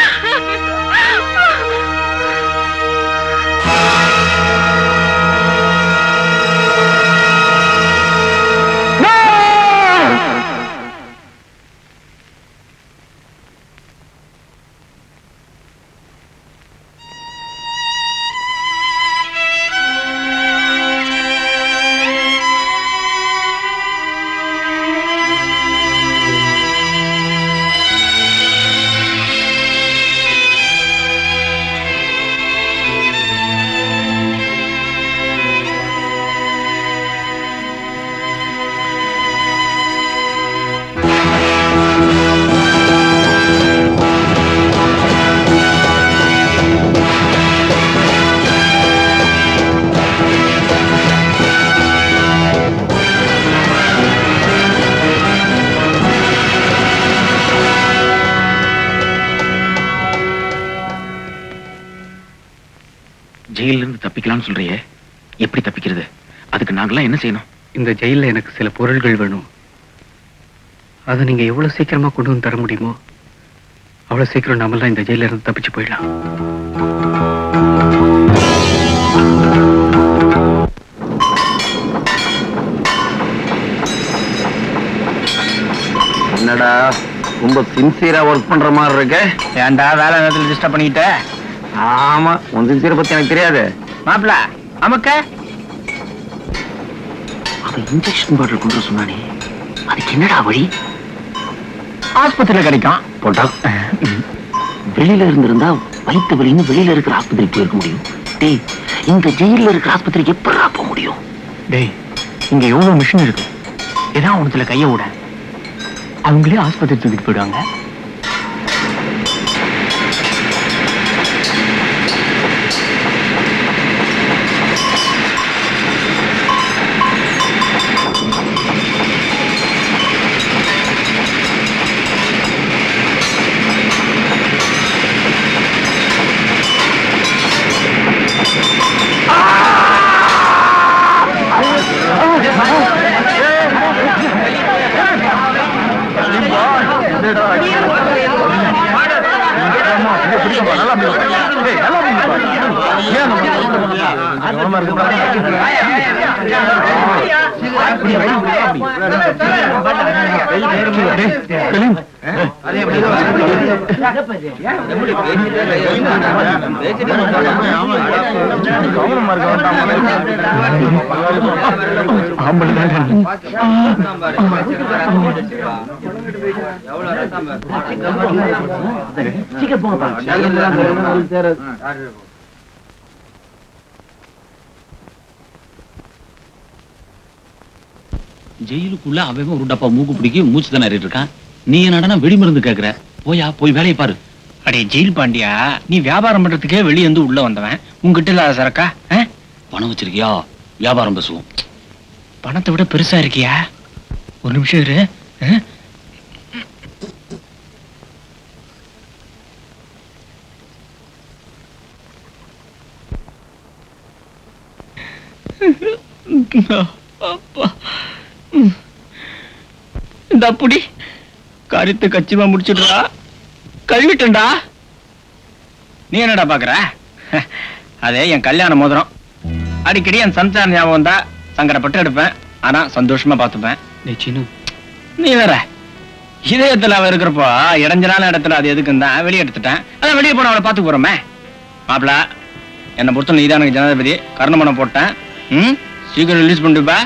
Speaker 2: ஜெயில இருந்து தப்பிக்கலாம்னு சொல்றியே, எப்படி தப்பிக்கிறது? அதுக்கு நாங்களாம் என்ன செய்யணும்?
Speaker 4: இந்த ஜெயில எனக்கு சில பொருள்கள் வேணும். அதை நீங்க எவ்வளவு சீக்கிரமா கொண்டு வந்து தர முடியுமோ அவ்வளவு சீக்கிரம் நாமெல்லாம் இந்த ஜெயில இருந்து தப்பிச்சு போயிடலாம்.
Speaker 2: என்னடா ரொம்ப சின்சியரா ஒர்க் பண்ற மாதிரி இருக்க?
Speaker 3: ஏன்டா வேலை நேரத்தில் டிஸ்டர்ப் பண்ணிக்கிட்ட?
Speaker 2: ஆமா, உன் சின்சியரை பத்தி எனக்கு தெரியாது.
Speaker 3: மாப்பிள அமக்க
Speaker 2: அவன் இன்ஜெக்ஷன் பாட்டில் கொண்டு சொன்னானே, அதுக்கு என்னடா வழி?
Speaker 3: ஆஸ்பத்திரியில கிடைக்கும்
Speaker 2: போட்டா வெளியில இருந்திருந்தா வயிற்று வலின்னு வெளியில இருக்கிற ஆஸ்பத்திரிக்கு போயிருக்க முடியும். டேய், இந்த ஜெயில இருக்கிற ஆஸ்பத்திரிக்கு எப்படா போக முடியும்?
Speaker 3: டேய், இங்க எவ்வளவு மிஷின் இருக்கு, ஏதாவது ஒண்ணுத்துல கைய விட அவங்களே ஆஸ்பத்திரி தூக்கிட்டு போயிடுவாங்க.
Speaker 7: ஜெயிலுக்குள்ள அவன் ஒரு டப்பா மூக்கு பிடிக்கி மூச்சு திணறிட்டு இருக்கான். நீ என்னடா வெடி மருந்து கேக்குற? போயா போய் வேலையை பாரு.
Speaker 3: அடே ஜெயில் பாண்டியா, நீ வியாபாரம் பண்றதுக்கே வெளியே வந்து உள்ள வந்தவன், உங்ககிட்ட இல்லாத சரக்கா?
Speaker 7: பணம் வச்சிருக்கியா? வியாபாரம் பேசுவோம்.
Speaker 3: பணத்தை விட பெருசா இருக்கியா? ஒரு நிமிஷம் இரு. அப்பா, இந்த புடி கருத்து கச்சிமா முடிச்சுடுறா, கழுவிட்டா. நீ என்னடா பாக்குற? அதே என் கல்யாண மோதிரம். அடிக்கடி என் சம்சார ஞாபகம் தான் சங்கடப்பட்டு எடுப்பேன், ஆனா சந்தோஷமா பாத்துப்பேன். நீ வேற இதயத்துல அவ இருக்கிறப்போ இடைஞ்சலான இடத்துல அது எதுக்குன்னு தான் வெளியே எடுத்துட்டேன். அதான் வெளியே போன அவளை பாத்து போறோமே. மாப்பிள, என்னை பொறுத்த நீதான் எனக்கு ஜனாதிபதி. கர்ணமனம் போட்டேன். சீக்கிரம் ரிலீஸ் பண்ணிட்டுப்பா.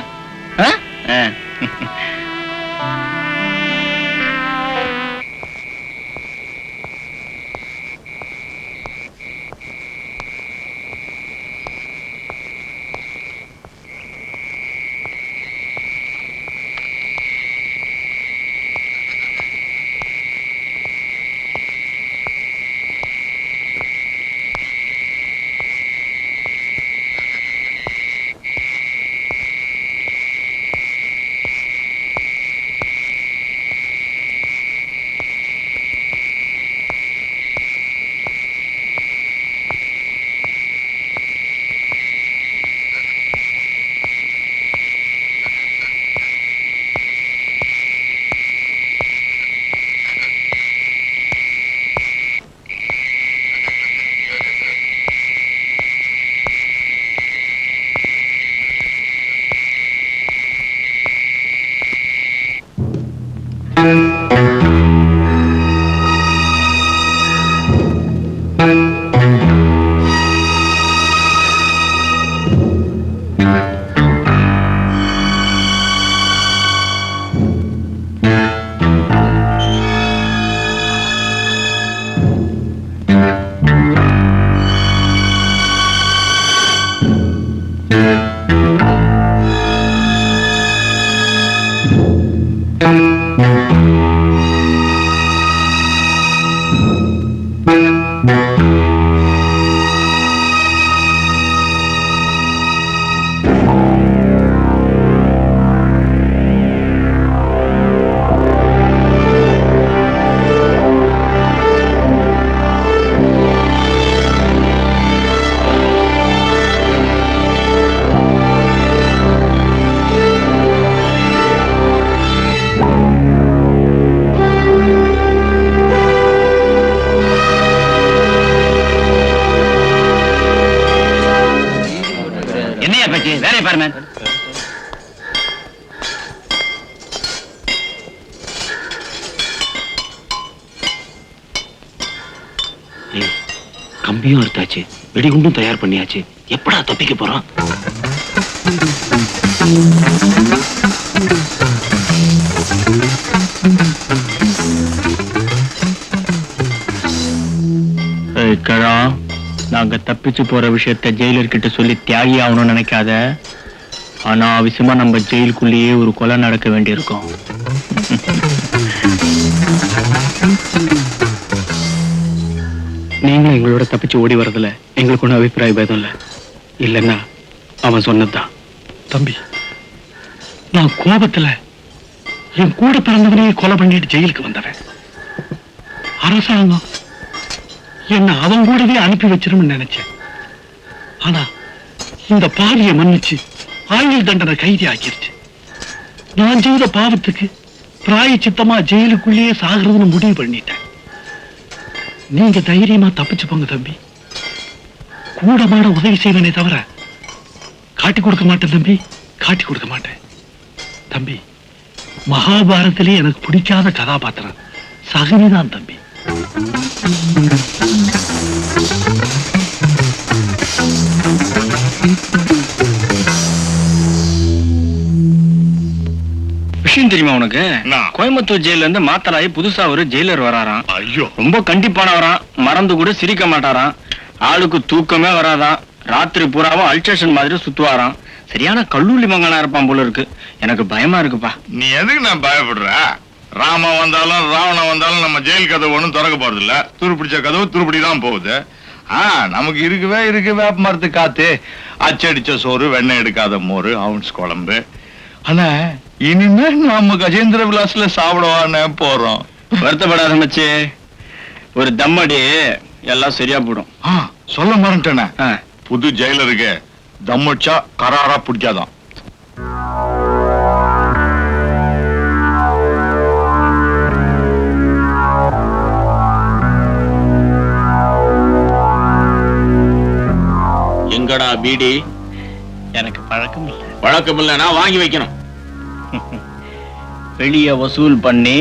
Speaker 3: என்னையா பேச்சு? வேலையை பாருங்க.
Speaker 2: கம்பியும் எடுத்தாச்சு, வெடிகுண்டும் தயார் பண்ணியாச்சு. எப்படா தப்பிக்க போறோம்?
Speaker 3: நாங்க தப்பிச்சு போற விஷயத்த ஜெயிலர் கிட்ட சொல்லி தியாகி ஆகணும்னு நினைக்காத. ஆனா அவசியமா நம்ம ஜெயிலுக்குள்ளேயே ஒரு கொலை நடக்க வேண்டியிருக்கும். நீங்களும் எங்களோட தப்பிச்சு ஓடி வரதுல எங்களுக்கு ஒன்றும் அபிப்பிராய பேதம் இல்லை. இல்லைன்னா அவன் சொன்னதுதான். தம்பி, நான் கோபத்துல என் கூட பிறந்தவனையே கொலை பண்ணிட்டு ஜெயிலுக்கு வந்தவன். அரசாங்கம் என்ன அவன் கூடவே அனுப்பி வச்சிரும்னு நினைச்சேன். ஆனா இந்த பாவியை மன்னிச்சு ஆயுள் தண்டனை கைதி ஆக்கிருச்சு. நான் செய்த பாவத்துக்கு பிராயச்சித்தமா ஜெயிலுக்குள்ளேயே சாகிறதுன்னு முடிவு பண்ணிட்டேன். நீங்க தைரியமா தப்பிச்சு போங்க தம்பி. கூடமாட உதவி செய்வனே தவிர காட்டி கொடுக்க மாட்டேன் தம்பி, காட்டி கொடுக்க மாட்டேன் தம்பி. மகாபாரத்திலே எனக்கு பிடிக்காத கதாபாத்திரம் சகுனிதான் தம்பி. விஷயம் தெரியுமா உனக்கு? கோயம்புத்தூர் ஜெயில இருந்து மாத்தராயி புதுசா ஒரு ஜெயிலர் வராராம்.
Speaker 5: ஐயோ,
Speaker 3: ரொம்ப கண்டிப்பானவராம். மறந்து கூட சிரிக்க மாட்டாராம். ஆளுக்கு தூக்கமே வராதான். ராத்திரி பூராவும் அல்ட்ரேஷன் மாதிரி சுத்துவாராம். சரியான கல்லூரி மங்கனா இருப்பான் போல இருக்கு. எனக்கு பயமா இருக்குப்பா.
Speaker 5: நீ எதுக்கு நான் பயப்படுற? ராம வந்தாலும் ராவணன் வந்தாலும் நம்ம ஜெயில் கதவு ஒண்ணும் திறக்க போறது இல்ல. துருப்பிடிச்ச கதவு துருப்பிடிதான் போகுது. நமக்கு இருக்கவே வேப்ப மரத்து காத்து, அச்சடிச்ச சோறு, வெண்ணெய் எடுக்காத மோரு, அவுன்ஸ் குழம்பு. ஆனா இனிமே நம்ம கஜேந்திர விலாஸ்ல சாப்பிடவானே போறோம்.
Speaker 3: வருத்தப்படாத மச்சி, ஒரு தம்மடி எல்லாம் சரியா போடும்.
Speaker 5: சொல்ல மாட்டேனே, புது ஜெயிலருக்கு தம்மடிச்சா கராரா பிடிக்காதான்.
Speaker 7: எங்கடா பீடி?
Speaker 3: எனக்கு பழக்கம் இல்லை.
Speaker 7: பழக்கம் இல்லைன்னா வாங்கி வைக்கணும்.
Speaker 3: வெளிய வசூல் பண்ணி,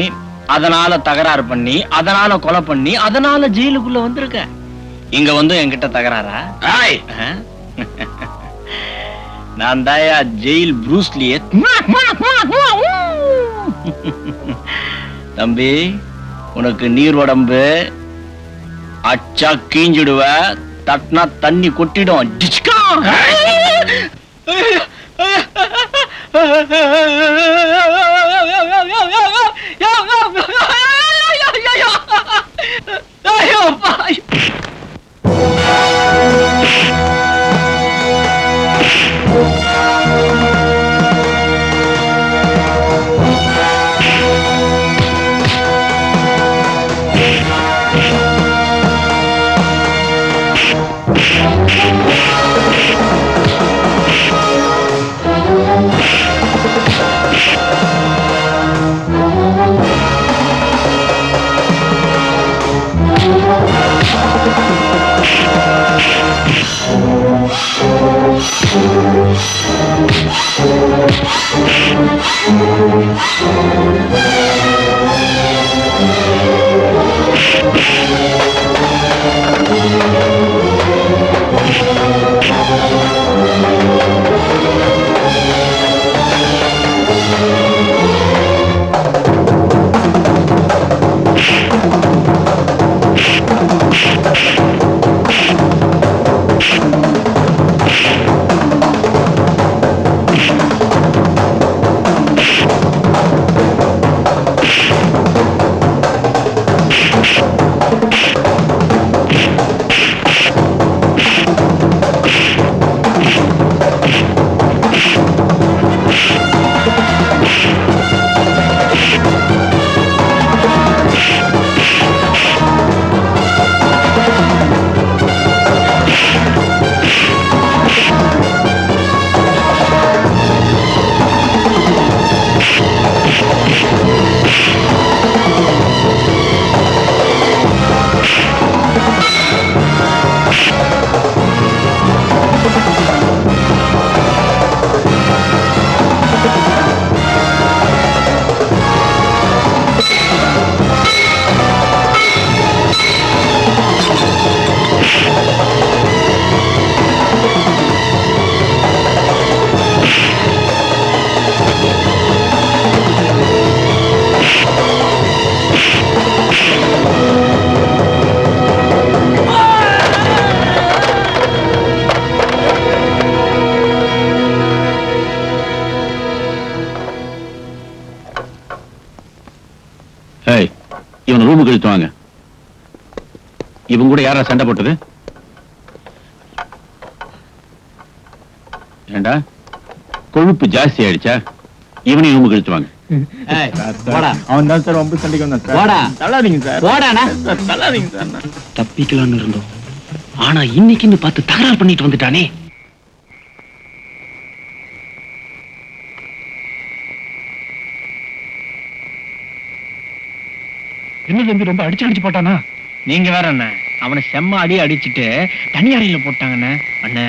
Speaker 3: அதனால தகராறு பண்ணி, அதனால கொலை பண்ணி, அதனால ஜெயிலுக்குள்ள வந்திருக்க. இங்க வந்து என்கிட்ட தகராறா? நான் தாயா ஜெயில் ப்ரூஸ்லியே. தம்பி, உனக்கு நீர் உடம்பு, அச்சா கீஞ்சிடுவ, தட்டினா தண்ணி கொட்டிடும். டிச்கா.
Speaker 7: இவன் ரூமுக்கு இழுத்து வாங்க. இவன் கூட யாரா சண்டை போட்டது? ஏண்டா கொழுப்பு ஜாஸ்தி ஆயிடுச்சா? இவனையும் ரூமுக்கு இழுத்து வாங்க.
Speaker 3: அவன் தான் சார் ரொம்ப சண்டைக்கு வந்தான் சார்.
Speaker 7: போடா.
Speaker 3: தள்ளாதீங்க சார்.
Speaker 7: போடானா?
Speaker 3: தள்ளாதீங்க சார்.
Speaker 2: தப்பிக்கலாம்னு இருந்தோம், ஆனா இன்னைக்குன்னு பார்த்து தகராறு பண்ணிட்டு வந்துட்டானே.
Speaker 5: என்ன தம்பி ரொம்ப அடிச்சு போட்டானா?
Speaker 3: நீங்க வேற அண்ணே, அவனை செம்ம அடி அடிச்சுட்டு தனி அறையில போட்டாங்கண்ணே. அண்ணே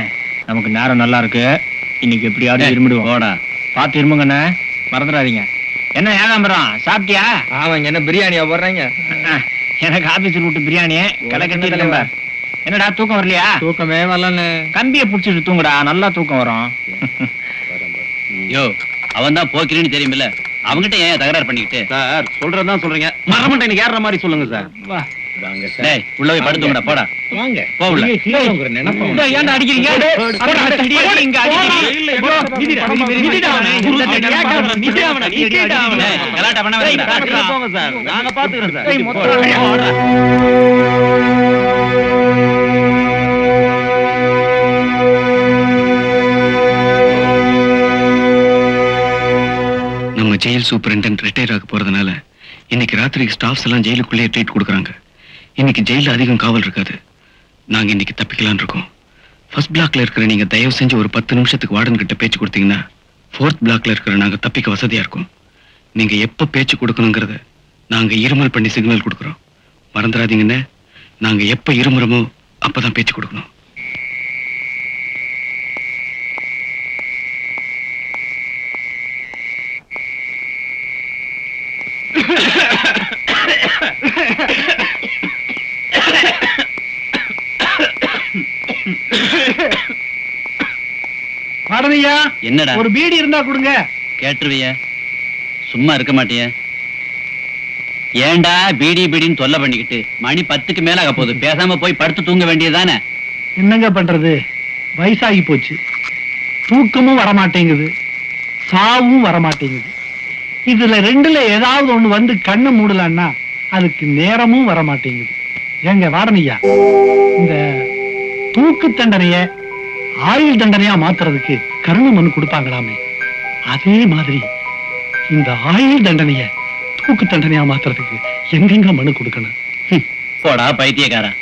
Speaker 3: நமக்கு நேரம் நல்லா இருக்கு, இன்னைக்கு எப்படியாவது இருமிடுவோம்.
Speaker 7: போடா.
Speaker 3: பார்த்து இருமுங்கண்ணே, மறந்துடாதீங்க. என்ன ஏகாம்பரம், சாப்பிட்டியா?
Speaker 2: அவங்க என்ன பிரியாணியா போடுறாங்க?
Speaker 3: எனக்கு ஆபீஸ் விட்டு பிரியாணி களை கட்டி இருக்கேன். என்னடா தூக்கம் வரலையா?
Speaker 2: தூக்கமே வரலன்னு.
Speaker 3: கம்பியை புடிச்சிட்டு தூங்குடா, நல்லா தூக்கம் வரும்.
Speaker 7: யோ, அவன் தான் போக்கிறேன்னு தெரியுமில்ல, அவங்கிட்ட ஏன் தகராறு பண்ணிக்கிட்டு?
Speaker 2: சார் சொல்றதுதான் சொல்றீங்க, மரமண்டை எனக்கு ஏற மாதிரி சொல்லுங்க சார்.
Speaker 3: வா
Speaker 7: டேய், உள்ள போய் படுத்துங்கடா. போடா,
Speaker 3: வாங்க.
Speaker 7: போ உள்ள.
Speaker 3: ஏன்டா அடிக்கிறீங்க? இங்க அடிக்கிறீங்க.
Speaker 7: கலாட்டா பண்ண வேண்டாம்.
Speaker 2: போங்க சார், நாங்க பாத்துக்கிறோம் சார்.
Speaker 4: நம்ம ஜெயில் சூப்பரிண்டென்ட் ரிட்டையர் ஆக போறதுனால இன்னைக்கு ராத்திரிக்கு ஸ்டாஃப்ஸ் எல்லாம் ஜெயிலுக்குள்ளேயே ட்ரீட் கொடுக்குறாங்க. இன்னைக்கு ஜெயில அதிகம் காவல் இருக்காது. நாங்க இன்னைக்கு தப்பிக்கலாம்னு இருக்கோம். ஃபர்ஸ்ட் பிளாக்ல இருக்கிற நீங்க தயவு செஞ்சு ஒரு 10 நிமிஷத்துக்கு வார்டன் கிட்ட பேச்சு கொடுத்தீங்கன்னா 4th பிளாக்ல இருக்கிற நாங்க தப்பிக்க வசதியா இருக்கும். நீங்க எப்ப பேச்சு கொடுக்கணுங்கிறத நாங்க இருமல் பண்ணி சிக்னல் கொடுக்குறோம். மறந்துடாதீங்கன்னு, நாங்க எப்ப இருமுறமோ அப்பதான் பேச்சு கொடுக்கணும்.
Speaker 3: வாடனையா,
Speaker 7: என்னடா
Speaker 3: ஒரு பீடி இருந்தா கொடுங்க.
Speaker 7: கேட்டுருவிய? சும்மா இருக்க மாட்டிய? ஏன்டா பீடி பீடின்னு தொல்லை பண்ணிக்கிட்டு மணி 10க்கு மேல ஆக போகுது, பேசாம போய் படுத்து தூங்க வேண்டியதானே?
Speaker 3: என்னங்க பண்றது, வயசாகி போச்சு. தூக்கமும் வரமாட்டேங்குது, சாவும் வரமாட்டேங்குது. இதுல ரெண்டுல ஏதாவது ஒண்ணு வந்து கண்ணை மூடலன்னா அதுக்கு நேரமும் வரமாட்டேங்குது. ஏங்க வாடனையா, இந்த தூக்கு தண்டனைய ஆயுள் தண்டனையா மாத்துறதுக்கு கருணை மனு கொடுப்பாங்களாமே, அதே மாதிரி இந்த ஆயுள் தண்டனைய தூக்கு தண்டனையா மாத்துறதுக்கு எங்கெங்க மனு கொடுக்கணும்?
Speaker 7: போடா பைத்தியக்காரா.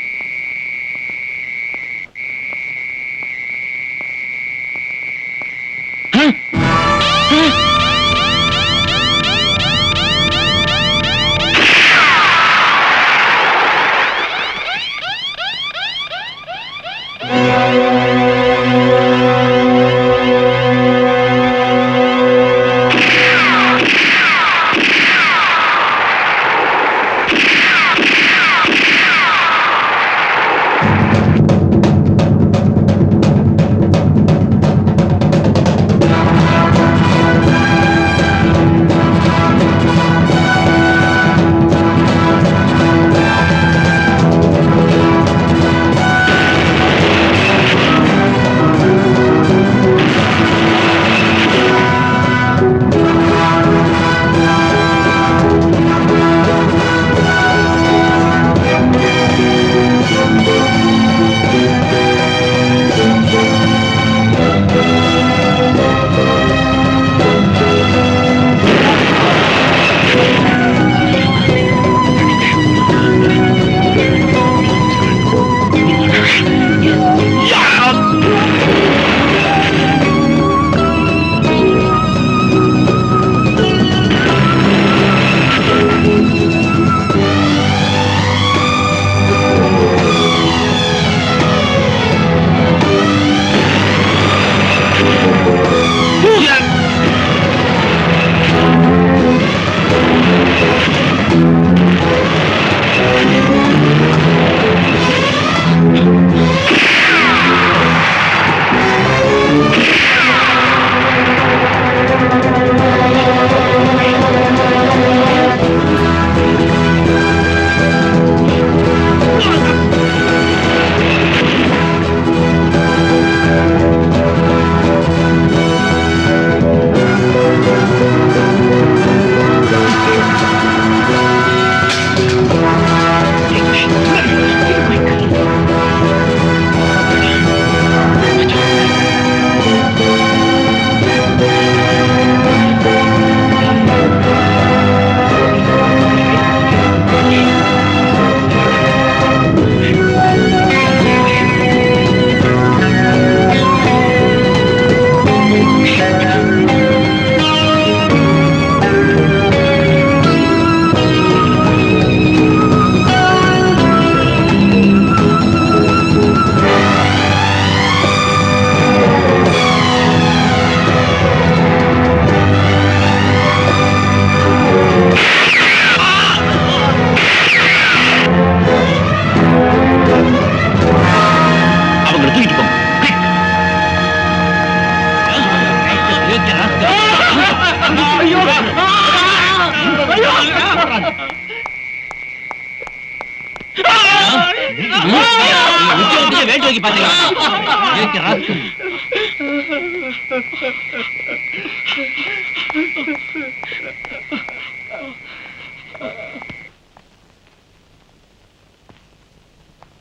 Speaker 7: வேட்டு வைக்க பாத்தீங்களா?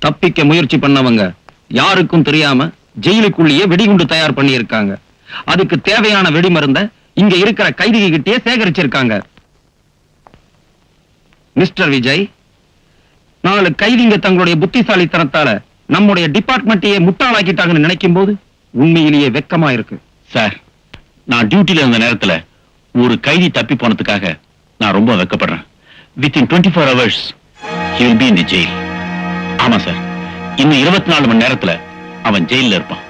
Speaker 2: தப்பிக்க முயற்சி பண்ணவங்க யாருக்கும் தெரியாம ஜெயிலுக்குள்ளேயே வெடிகுண்டு தயார் பண்ணி இருக்காங்க. அதுக்கு தேவையான வெடிமருந்த இங்க இருக்கிற கைதிக கிட்டே சேகரிச்சிருக்காங்க. மிஸ்டர் விஜய், 4 கைதிங்க தங்களுடைய புத்திசாலித்தனத்தால நம்முடைய டிபார்ட்மெண்ட்டையே முட்டாளாக்கிட்டாங்கன்னு நினைக்கும் போது உண்மையிலேயே வெக்கமா இருக்கு.
Speaker 7: சார், நான் டியூட்டில இருந்த நேரத்துல ஒரு கைதி தப்பி போனதுக்காக நான் ரொம்ப வெக்கப்படுறேன். Within 24 hours he will be in the jail. ஆமா சார், இன்னும் 24 மணி நேரத்துல அவன் ஜெயில்ல இருப்பான்.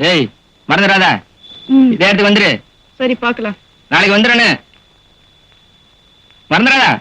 Speaker 2: ஏய் மறந்துடாத, இதே இடத்துக்கு வந்துரு.
Speaker 1: சரி பார்க்கலாம்.
Speaker 2: நாளைக்கு வந்துடுறேன்னு மறந்துடாதா?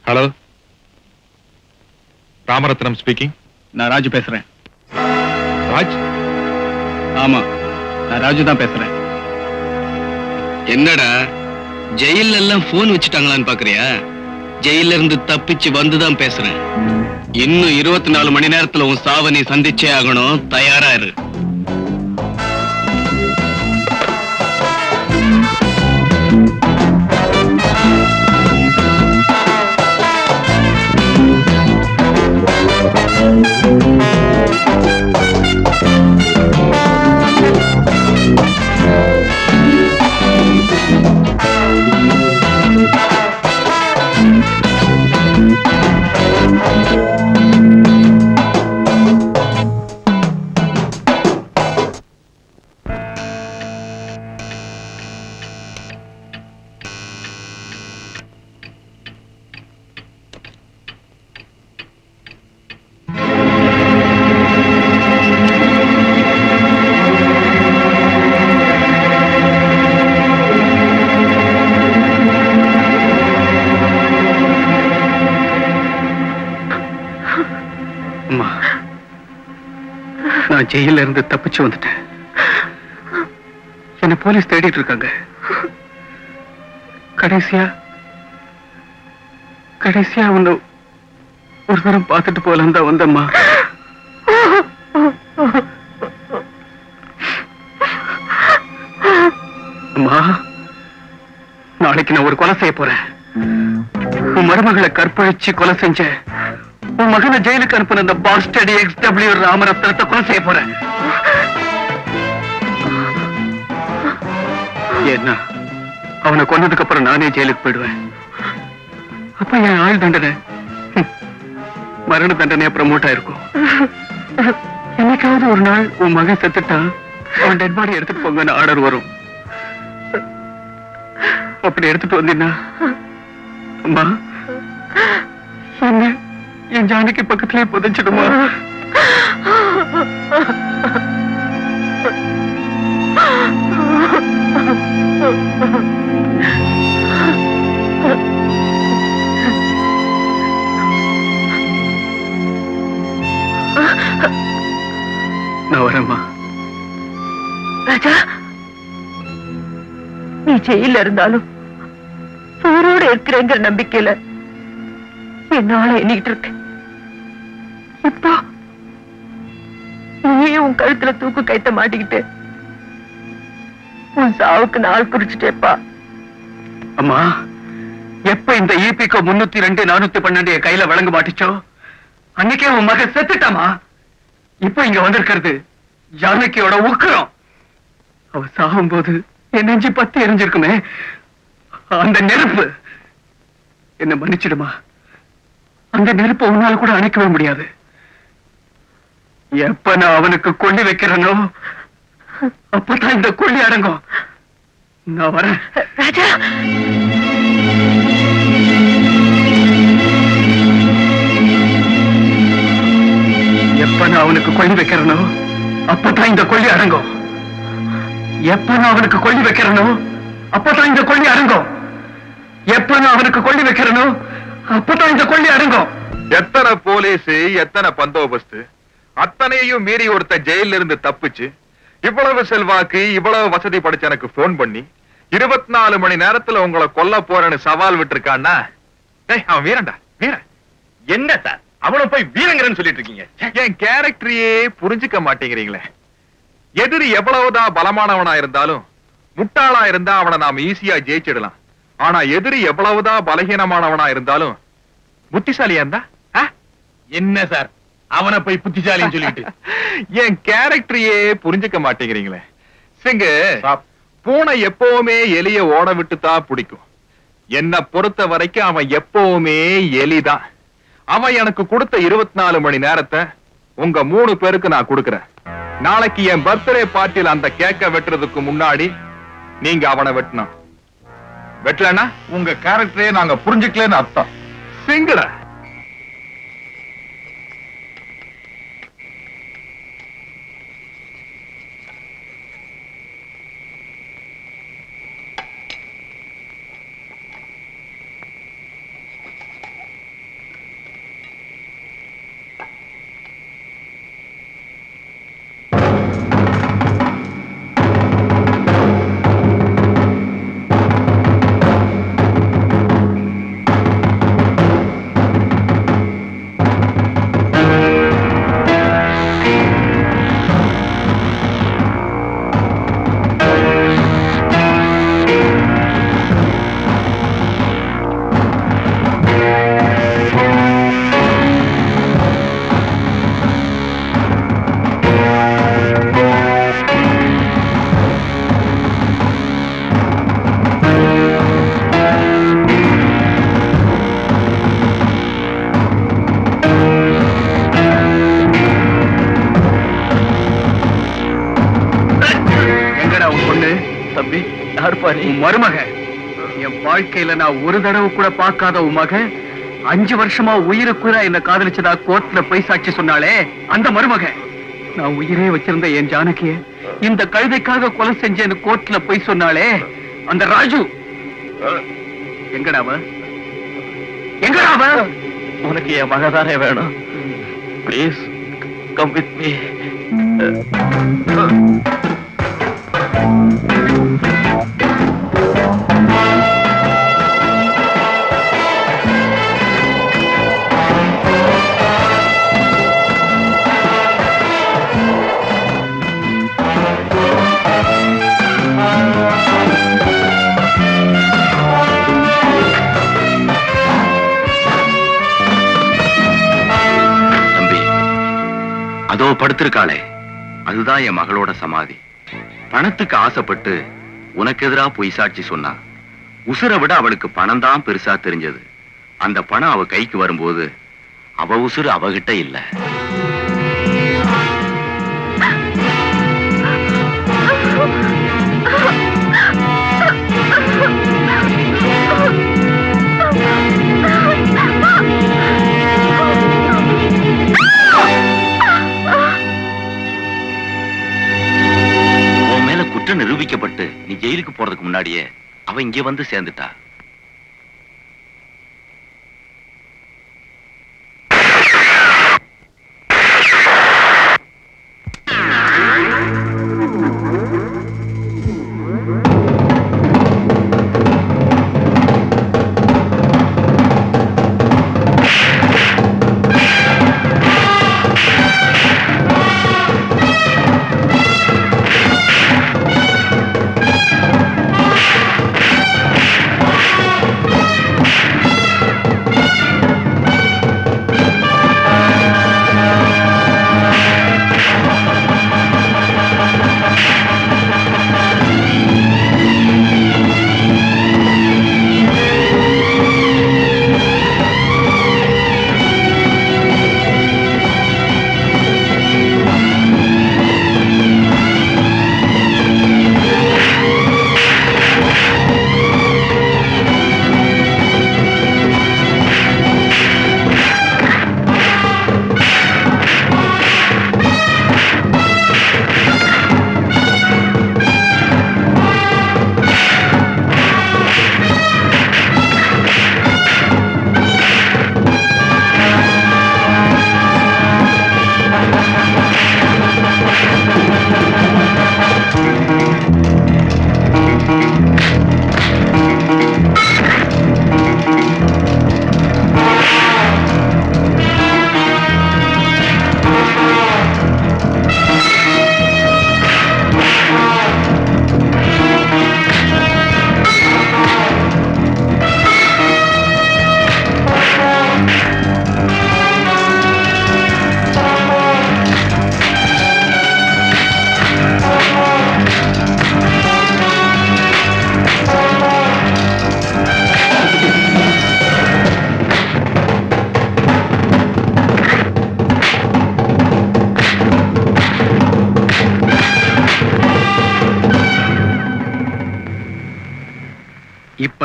Speaker 5: Hello, Ramaratnam speaking.
Speaker 3: நான் ராஜு பேசுறேன்.
Speaker 5: ராஜ்?
Speaker 3: ஆமா, நான் ராஜு தான் பேசுறேன்.
Speaker 4: என்னடா ஜெயில எல்லாம் போன் வச்சுட்டாங்களான்னு பாக்குறியா? ஜெயில இருந்து தப்பிச்சு வந்துதான் பேசுறேன். இன்னும் 24 மணி நேரத்துல உன் சாவை நீ சந்திச்சே ஆகணும். தயாரா இரு. நான் ஜெயில இருந்து தப்பிச்சு வந்துட்டேன். என்ன போலீஸ் தேடிட்டு இருக்காங்க. கடைசியா உன்னை ஒரு தரம் பார்த்துட்டு போலாம் தான் வந்தம்மா. அம்மா, நாளைக்கு நான் ஒரு கொலை செய்ய போறேன். உன் மருமகளை கற்பழிச்சு கொலை செஞ்ச உன் மகனை ஜெயிலுக்கு அனுப்பின அந்த பாஸ்டடி XW ராமரத்னத்தை கொலை செய்ய போறேன். ஏன்னா அவனை கொன்னதுக்கு அப்புறம் நானே ஜெயிலுக்கு போயிடுவேன். அப்ப என் ஆயுள் தண்டனை மரண தண்டனையா ப்ரமோட் ஆயிருக்கும். என்னைக்காவது ஒரு நாள் உன் மகன் செத்துட்டான், அவன் டெட் பாடி எடுத்துட்டு போங்கன்னு ஆர்டர் வரும். அப்படி எடுத்துட்டு வந்தீங்கன்னா அம்மா என்ன என் ஜானகி பக்கத்திலே புதைச்சிடுமா? நான் வரேம்மா.
Speaker 1: ராஜா, நீ ஜெயில இருந்தாலும் உயிரோட இருக்கிறேங்கிற நம்பிக்கையில என்னால எண்ணிட்டு இருக்கு. இப்போ நீ உன் கழுத்துல தூக்கு கைத்த மாட்டிக்கிட்டு உன் சாவுக்கு நாள் குறிச்சிட்டேப்பா.
Speaker 4: அம்மா, எப்ப இந்த EPCO 302 412 என் கையில வழங்க மாட்டிச்சோ அன்னைக்கே உன் மகன் செத்துட்டாமா. இப்ப இங்க வந்திருக்கிறது ஜானகியோட உக்கிரம். அவ சாகும் போது என் நெஞ்சு பத்தி எரிஞ்சிருக்குமே அந்த நெருப்பு. என்ன மன்னிச்சிடுமா, அந்த நெருப்பை உன்னால கூட அணைக்கவே முடியாது. எப்ப நான் அவனுக்கு கொள்ளி வைக்கிறேனோ அப்பதான் இந்த கொள்ளி அடங்கும். நான் வரேன்.
Speaker 1: ராஜா,
Speaker 4: எப்ப நான் அவனுக்கு கொள்ளி வைக்கிறேனோ அப்பதான் இந்த கொள்ளி அடங்கும். எப்ப நான் அவனுக்கு கொள்ளி வைக்கிறேனோ அப்பதான் இந்த கொள்ளி அடங்கும். எப்ப நான் அவனுக்கு கொள்ளி வைக்கிறேனோ அப்பதான் இந்த கொள்ளி அடங்கும்.
Speaker 5: எத்தனை போலீஸ், எத்தனை பந்தோபஸ்து, அத்தனையும் மீறி ஒருத்த ஜெயில இருந்து தப்பிச்சு இவ்வளவு செல்வாக்கு, இவ்வளவு வசதி படிச்ச எனக்கு போன் பண்ணி 24 மணி நேரத்துல உங்களை கொல்ல போறேன்னு சவால் விட்டுருக்கான்னா, அவன் வீரன்டா, வீரன்.
Speaker 2: என்ன சார் அவனை போய் வீரங்கிறன்னு சொல்லிட்டு இருக்கீங்க?
Speaker 5: என் கேரக்டரையே புரிஞ்சுக்க மாட்டேங்கிறீங்களே. எதிரி எவ்வளவுதான் பலமானவனா இருந்தாலும் முட்டாளா இருந்தா அவனை நாம ஈஸியா ஜெயிச்சிடலாம். ஆனா எதிரி எவ்வளவுதான் பலகீனமானவனா இருந்தாலும் புத்திசாலியா இருந்தா
Speaker 2: என்ன சார் அவனை போய் புத்திசாலின்னு சொல்லிட்டு
Speaker 5: என் கேரக்டரையே புரிஞ்சுக்க மாட்டேங்கிறீங்களே. சிங்கு, பூனை எப்பவுமே எலிய ஓட விட்டு தான் பிடிக்கும். என்ன பொறுத்த வரைக்கும் அவன் எப்பவுமே எலிதான். அவன் எனக்கு கொடுத்த 24 மணி நேரத்தை உங்க 3 பேருக்கு நான் கொடுக்கிறேன். நாளைக்கு என் பர்த்டே பார்ட்டியில் அந்த கேக்க வெட்டுறதுக்கு முன்னாடி நீங்க அவனை வெட்டணும். வெட்டலன்னா
Speaker 2: உங்க கேரக்டரே நாங்க புரிஞ்சுக்கலன்னு அர்த்தம்.
Speaker 5: சிங்குட
Speaker 4: தம்பி, உன் மருமக என் வாழ்க்கையில நான் ஒரு தடவை கூட பார்க்காத உன் மக 5 வருஷமா உயிருக்குறா என்ன காதலிச்சதா கோர்ட்ல போய் சாட்சி சொன்னாலே அந்த மருமக. நான் உயிரே வச்சிருந்த என் ஜானகிய இந்த கழுதைக்காக கொலை செஞ்சேன்னு கோர்ட்ல போய் சொன்னாலே அந்த ராஜு. எங்கடாவ எங்கடாவ?
Speaker 2: உனக்கு என் மகதானே வேணும். Please come with me.
Speaker 8: அதோ படுத்திருக்காளே, அதுதான் என் மகளோட சமாதி. பணத்துக்கு ஆசைப்பட்டு உனக்கு எதிரா பொய் சாட்சி சொன்னா. உசுரை விட அவளுக்கு பணம் தான் பெருசா தெரிஞ்சது. அந்த பணம் அவ கைக்கு வரும்போது அவ உசுறு அவகிட்ட இல்ல. குற்றம் நிரூபிக்கப்பட்டு நீ ஜெயிலுக்கு போறதுக்கு முன்னாடியே அவ இங்கே வந்து சேர்ந்துட்டா.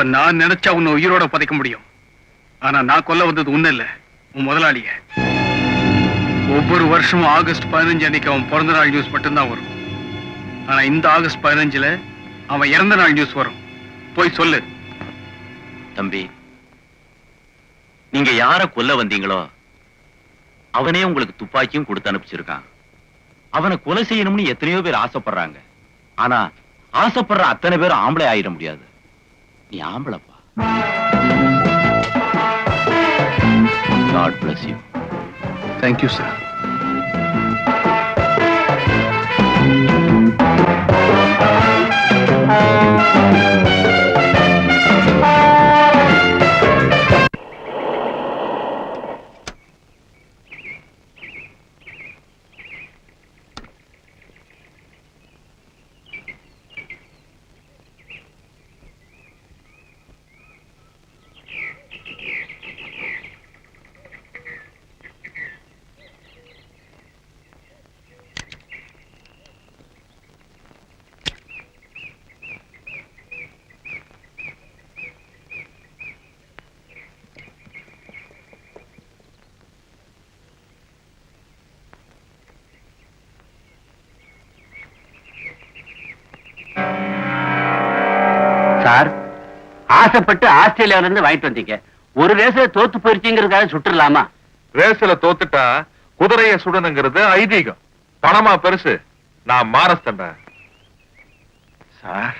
Speaker 4: இப்ப நான் நினைச்சா உன்னை உயிரோட புதைக்க முடியும். ஆனா நான் கொல்ல வந்தது உன்ன இல்ல, உன் முதலாளிய. ஒவ்வொரு வருஷமும் ஆகஸ்ட் 15 அன்னைக்கு அவன் பிறந்த நாள் நியூஸ் மட்டும்தான் வரும். ஆனா இந்த ஆகஸ்ட் 15ல அவன் இறந்த நாள் நியூஸ் வரும். போய் சொல்லு.
Speaker 8: தம்பி, நீங்க யார கொல்ல வந்தீங்களோ அவனே உங்களுக்கு துப்பாக்கியும் கொடுத்து அனுப்பிச்சிருக்கான். அவனை கொலை செய்யணும்னு எத்தனையோ பேர் ஆசைப்படுறாங்க. ஆனா ஆசைப்படுற அத்தனை பேரும் ஆம்பளை ஆயிட முடியாது. நீ ஆம்பளைப்பா. God bless you.
Speaker 4: Thank you, sir.
Speaker 3: Sir, ஆசைப்பட்டு ஆஸ்திரேலியால இருந்து வாங்கிட்டு வந்தீங்க. ஒரு ரேஸ்ல தோத்து போயிருச்சுங்கிறதுக்காக சுட்டுலாமா?
Speaker 5: ரேஸ்ல தோத்துட்டா குதிரைய சுடணுங்கிறது ஐதீகம். பணமா பெருசு. நான் மாரஸ்தண்டா.
Speaker 4: சார்,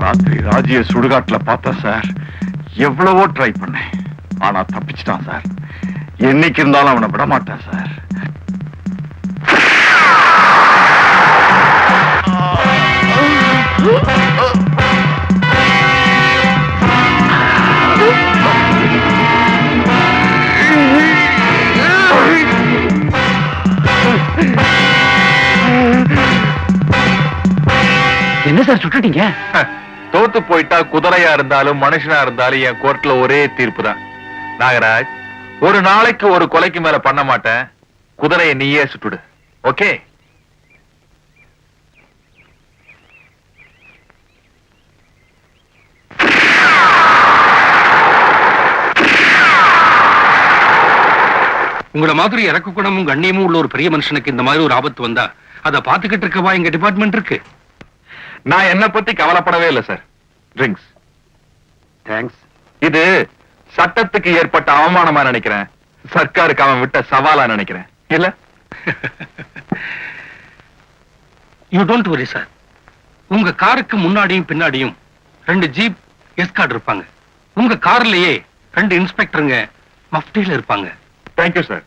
Speaker 5: ராத்திரி ராஜிய சுடுகாட்டுல பார்த்தா சார், எவ்வளவோ ட்ரை பண்ணேன். ஆனா தப்பிச்சிட்டான் சார். என்னைக்கு இருந்தாலும் அவனை விட மாட்டான் சார்.
Speaker 3: என்ன சார் சுட்டுட்டீங்க?
Speaker 5: தோத்து போயிட்டா குதிரையா இருந்தாலும் மனுஷனா இருந்தாலும் என் கோர்ட்ல ஒரே தீர்ப்பு தான். நாகராஜ், ஒரு நாளைக்கு ஒரு கொலைக்கு மேல பண்ண மாட்டேன். குதிரையை நீயே சுட்டுடு. ஓகே?
Speaker 4: உங்கள மாதிரி இறக்க குணமும் கண்ணியமும் உள்ள ஒரு பெரிய மனுஷனுக்கு இந்த மாதிரி ஒரு ஆபத்து வந்தா அதை பாத்துக்கிட்டு இருக்கவா எங்க டிபார்ட்மெண்ட் இருக்கு?
Speaker 5: நான் என்ன பத்தி கவலைப்படவே இல்லை சார். ட்ரிங்க்ஸ்.
Speaker 4: தேங்க்ஸ்.
Speaker 5: இது சட்டத்துக்கு ஏற்பட்ட அவமானமா நினைக்கிறேன். சர்க்காருக்கு அவன் விட்ட சவாலா நினைக்கிறேன். இல்ல?
Speaker 4: You don't worry sir. உங்க காருக்கு முன்னாடியும் பின்னாடியும் 2 ஜீப் எஸ்கார்ட் இருப்பாங்க. உங்க கார்லயே 2 இன்ஸ்பெக்டருங்க மஃப்டில இருப்பாங்க.
Speaker 5: Thank you sir.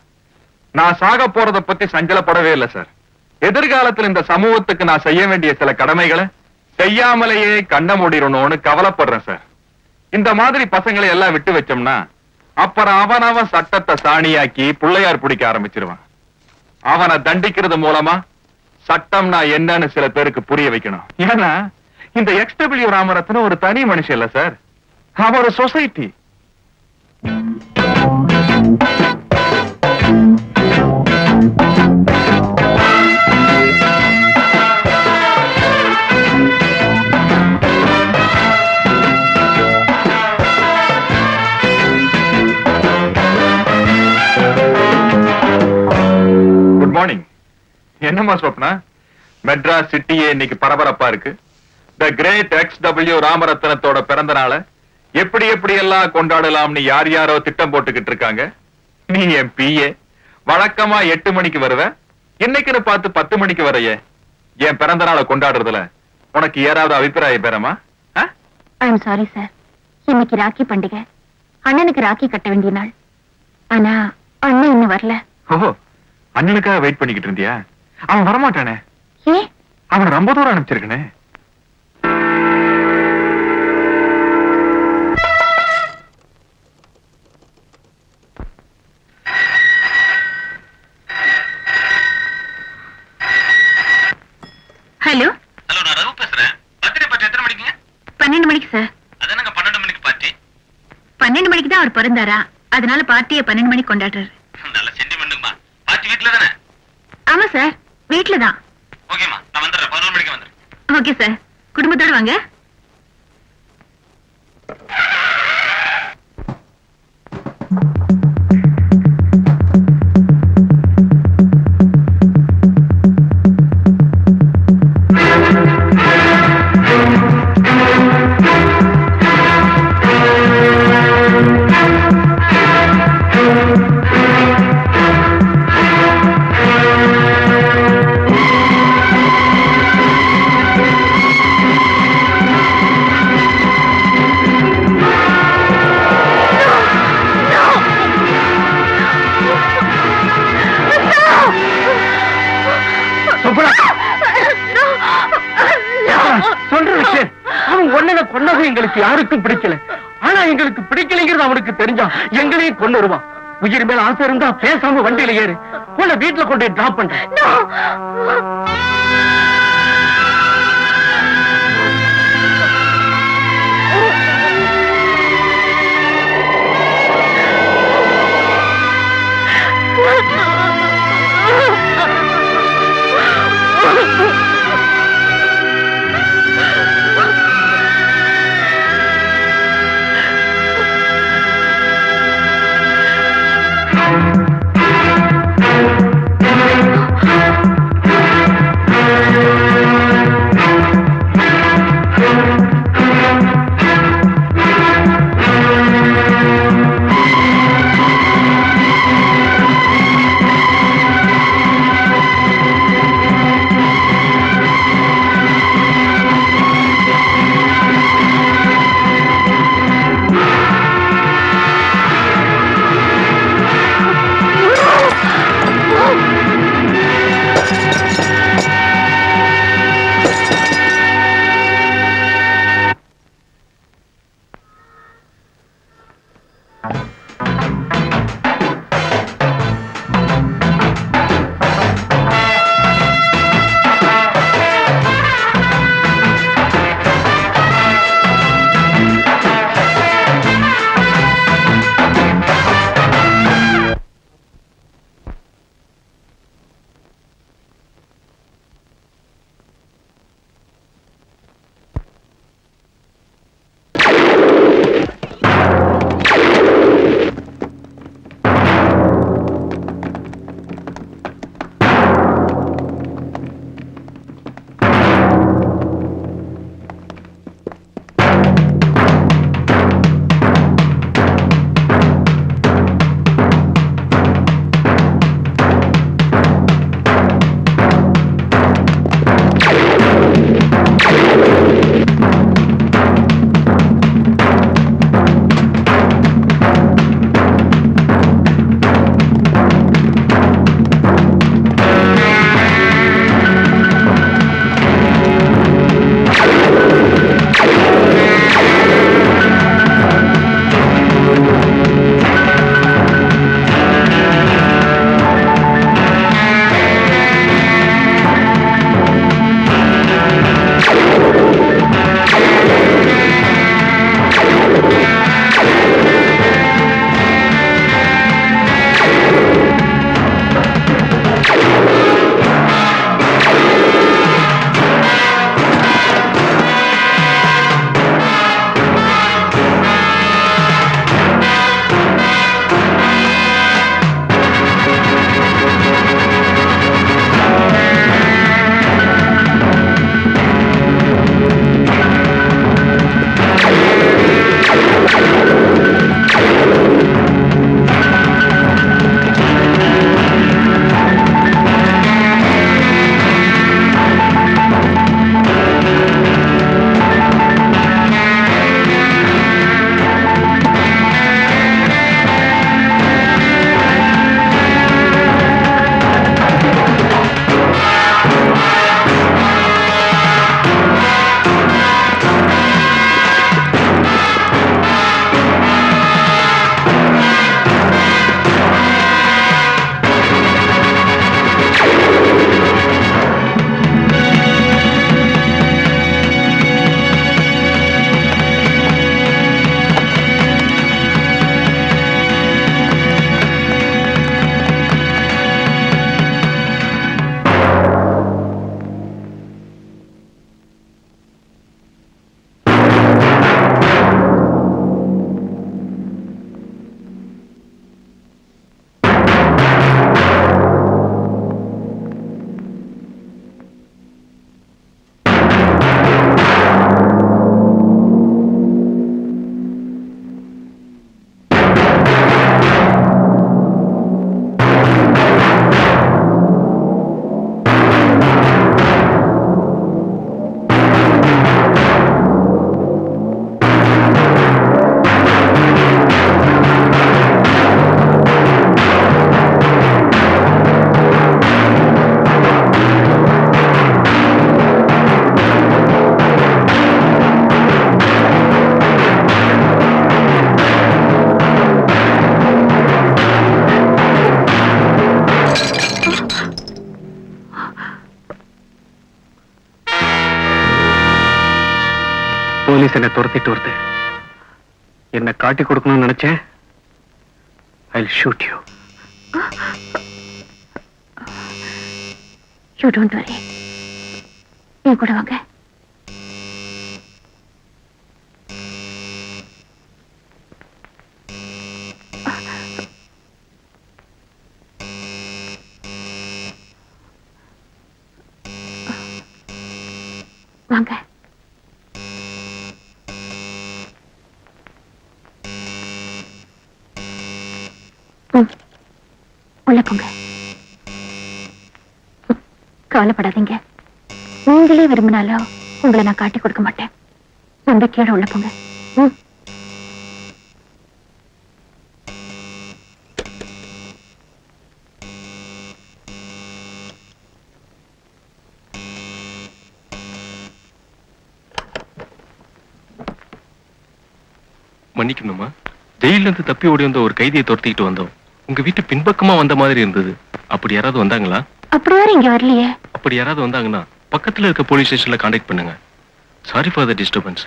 Speaker 5: நான் சாக போறத பத்தி சஞ்சலப்படவே இல்லை சார். எதிர்காலத்தில் இந்த சமூகத்துக்கு நான் செய்ய வேண்டிய சில கடமைகளை செய்யாமலேயே கண்ண மூடிடணும்னு கவலைப்படுறேன் சார். இந்த மாதிரி பசங்களை எல்லாம் விட்டு வச்சோம்னா அப்புறம் அவன் சட்டத்தை சாணியாக்கி பிள்ளையார் பிடிக்க ஆரம்பிச்சிருவான். அவனை தண்டிக்கிறது மூலமா சட்டம்னா என்னன்னு சில பேருக்கு புரிய வைக்கணும். ஏன்னா இந்த XW ராமரத்னம் ஒரு தனி மனுஷன் இல்ல சார். அவன் ஒரு சொசைட்டி. Good morning. என்னம்மா ஸ்வப்னா, மெட்ராஸ் சிட்டியே இன்னைக்கு பரபரப்பா இருக்கு. த கிரேட் XW ராமரத்னத்தோட பிறந்த நாளை எப்படி எப்படி எல்லாம் கொண்டாடலாம்னு யார் யாரோ திட்டம் போட்டுக்கிட்டு இருக்காங்க. நீ என் PA. வழக்கமா 8 மணிக்கு வருவ, இன்னைக்குன்னு பார்த்து 10 மணிக்கு வரையே. என் பிறந்த நாளை கொண்டாடுறதுல உனக்கு ஏதாவது அபிப்பிராயம் பேரமா?
Speaker 1: I am sorry sir. இன்னைக்கு ராக்கி பண்டிகை. அண்ணனுக்கு ராக்கி கட்ட வேண்டிய நாள். ஆனா அண்ணன் இன்னும் வரல.
Speaker 5: ஓஹோ, அண்ணனுக்காக வெயிட் பண்ணிக்கிட்டு இருந்தியா? அவன் வரமாட்டானே.
Speaker 1: ஏ,
Speaker 5: அவன் ரொம்ப தூரம் அனுப்பிச்சிருக்கனே.
Speaker 1: ஹலோ.
Speaker 8: ஹலோ, நான் ரகு பேசுறேன். பர்த்டே பார்ட்டி எத்தனை மணிக்குங்க?
Speaker 1: 12 மணிக்கு சார்.
Speaker 8: அதானங்க 12 மணிக்கு பார்ட்டி.
Speaker 1: 12 மணிக்கு தான் அவர் பிறந்தாரா, அதனால பார்ட்டியை 12 மணிக்கு கொண்டாடுறாரு.
Speaker 8: நல்ல சென்டிமெண்ட்டுமா. பார்ட்டி வீட்டுல
Speaker 1: சார் வீட்ல தான்.
Speaker 2: ஓகேமா, நான் வந்துடுறேன். 11 மணிக்கு வந்துடுறேன்.
Speaker 1: ஓகே சார், குடும்பத்தோட வாங்க.
Speaker 3: சொல்ற விஷயம், அவன் ஒன்னனை கொன்னது எங்களுக்கு யாருக்கும் பிடிக்கல. ஆனா எங்களுக்கு பிடிக்கலைங்கிறது அவனுக்கு தெரிஞ்சா எங்களையும் கொண்டு வருவான். உயிர் மேல ஆசை இருந்தா பேசாம வண்டியில ஏறு, உன்னை வீட்டுல கொண்டு டிராப் பண்றேன்.
Speaker 4: போலீஸ் என்னை துரத்திட்டு வருது. என்ன காட்டி கொடுக்கணும்னு நினைச்சேன். I'll shoot you.
Speaker 1: You don't worry. நீ கூட வாங்க. வாங்க. உள்ள போங்க. கவலைப்படாதீங்க. நீங்களே விரும்பினாலும் உங்களை நான் காட்டி கொடுக்க மாட்டேன். நம்பிக்கையோட உள்ள போங்க.
Speaker 5: மன்னிக்கணுமா, ஜெயில இருந்து தப்பி ஓடி வந்த ஒரு கைதியை துரத்திக்கிட்டு வந்தோம். உங்க வீட்டு பின்பக்கமா வந்த மாதிரி இருந்தது. அப்படி யாராவது வந்தாங்களா?
Speaker 1: அப்படி யாரும் இங்க வரலையே.
Speaker 5: அப்படி யாராவது வந்தாங்கன்னா பக்கத்துல இருக்க போலீஸ் ஸ்டேஷன்ல கான்டாக்ட் பண்ணுங்க. Sorry for the disturbance.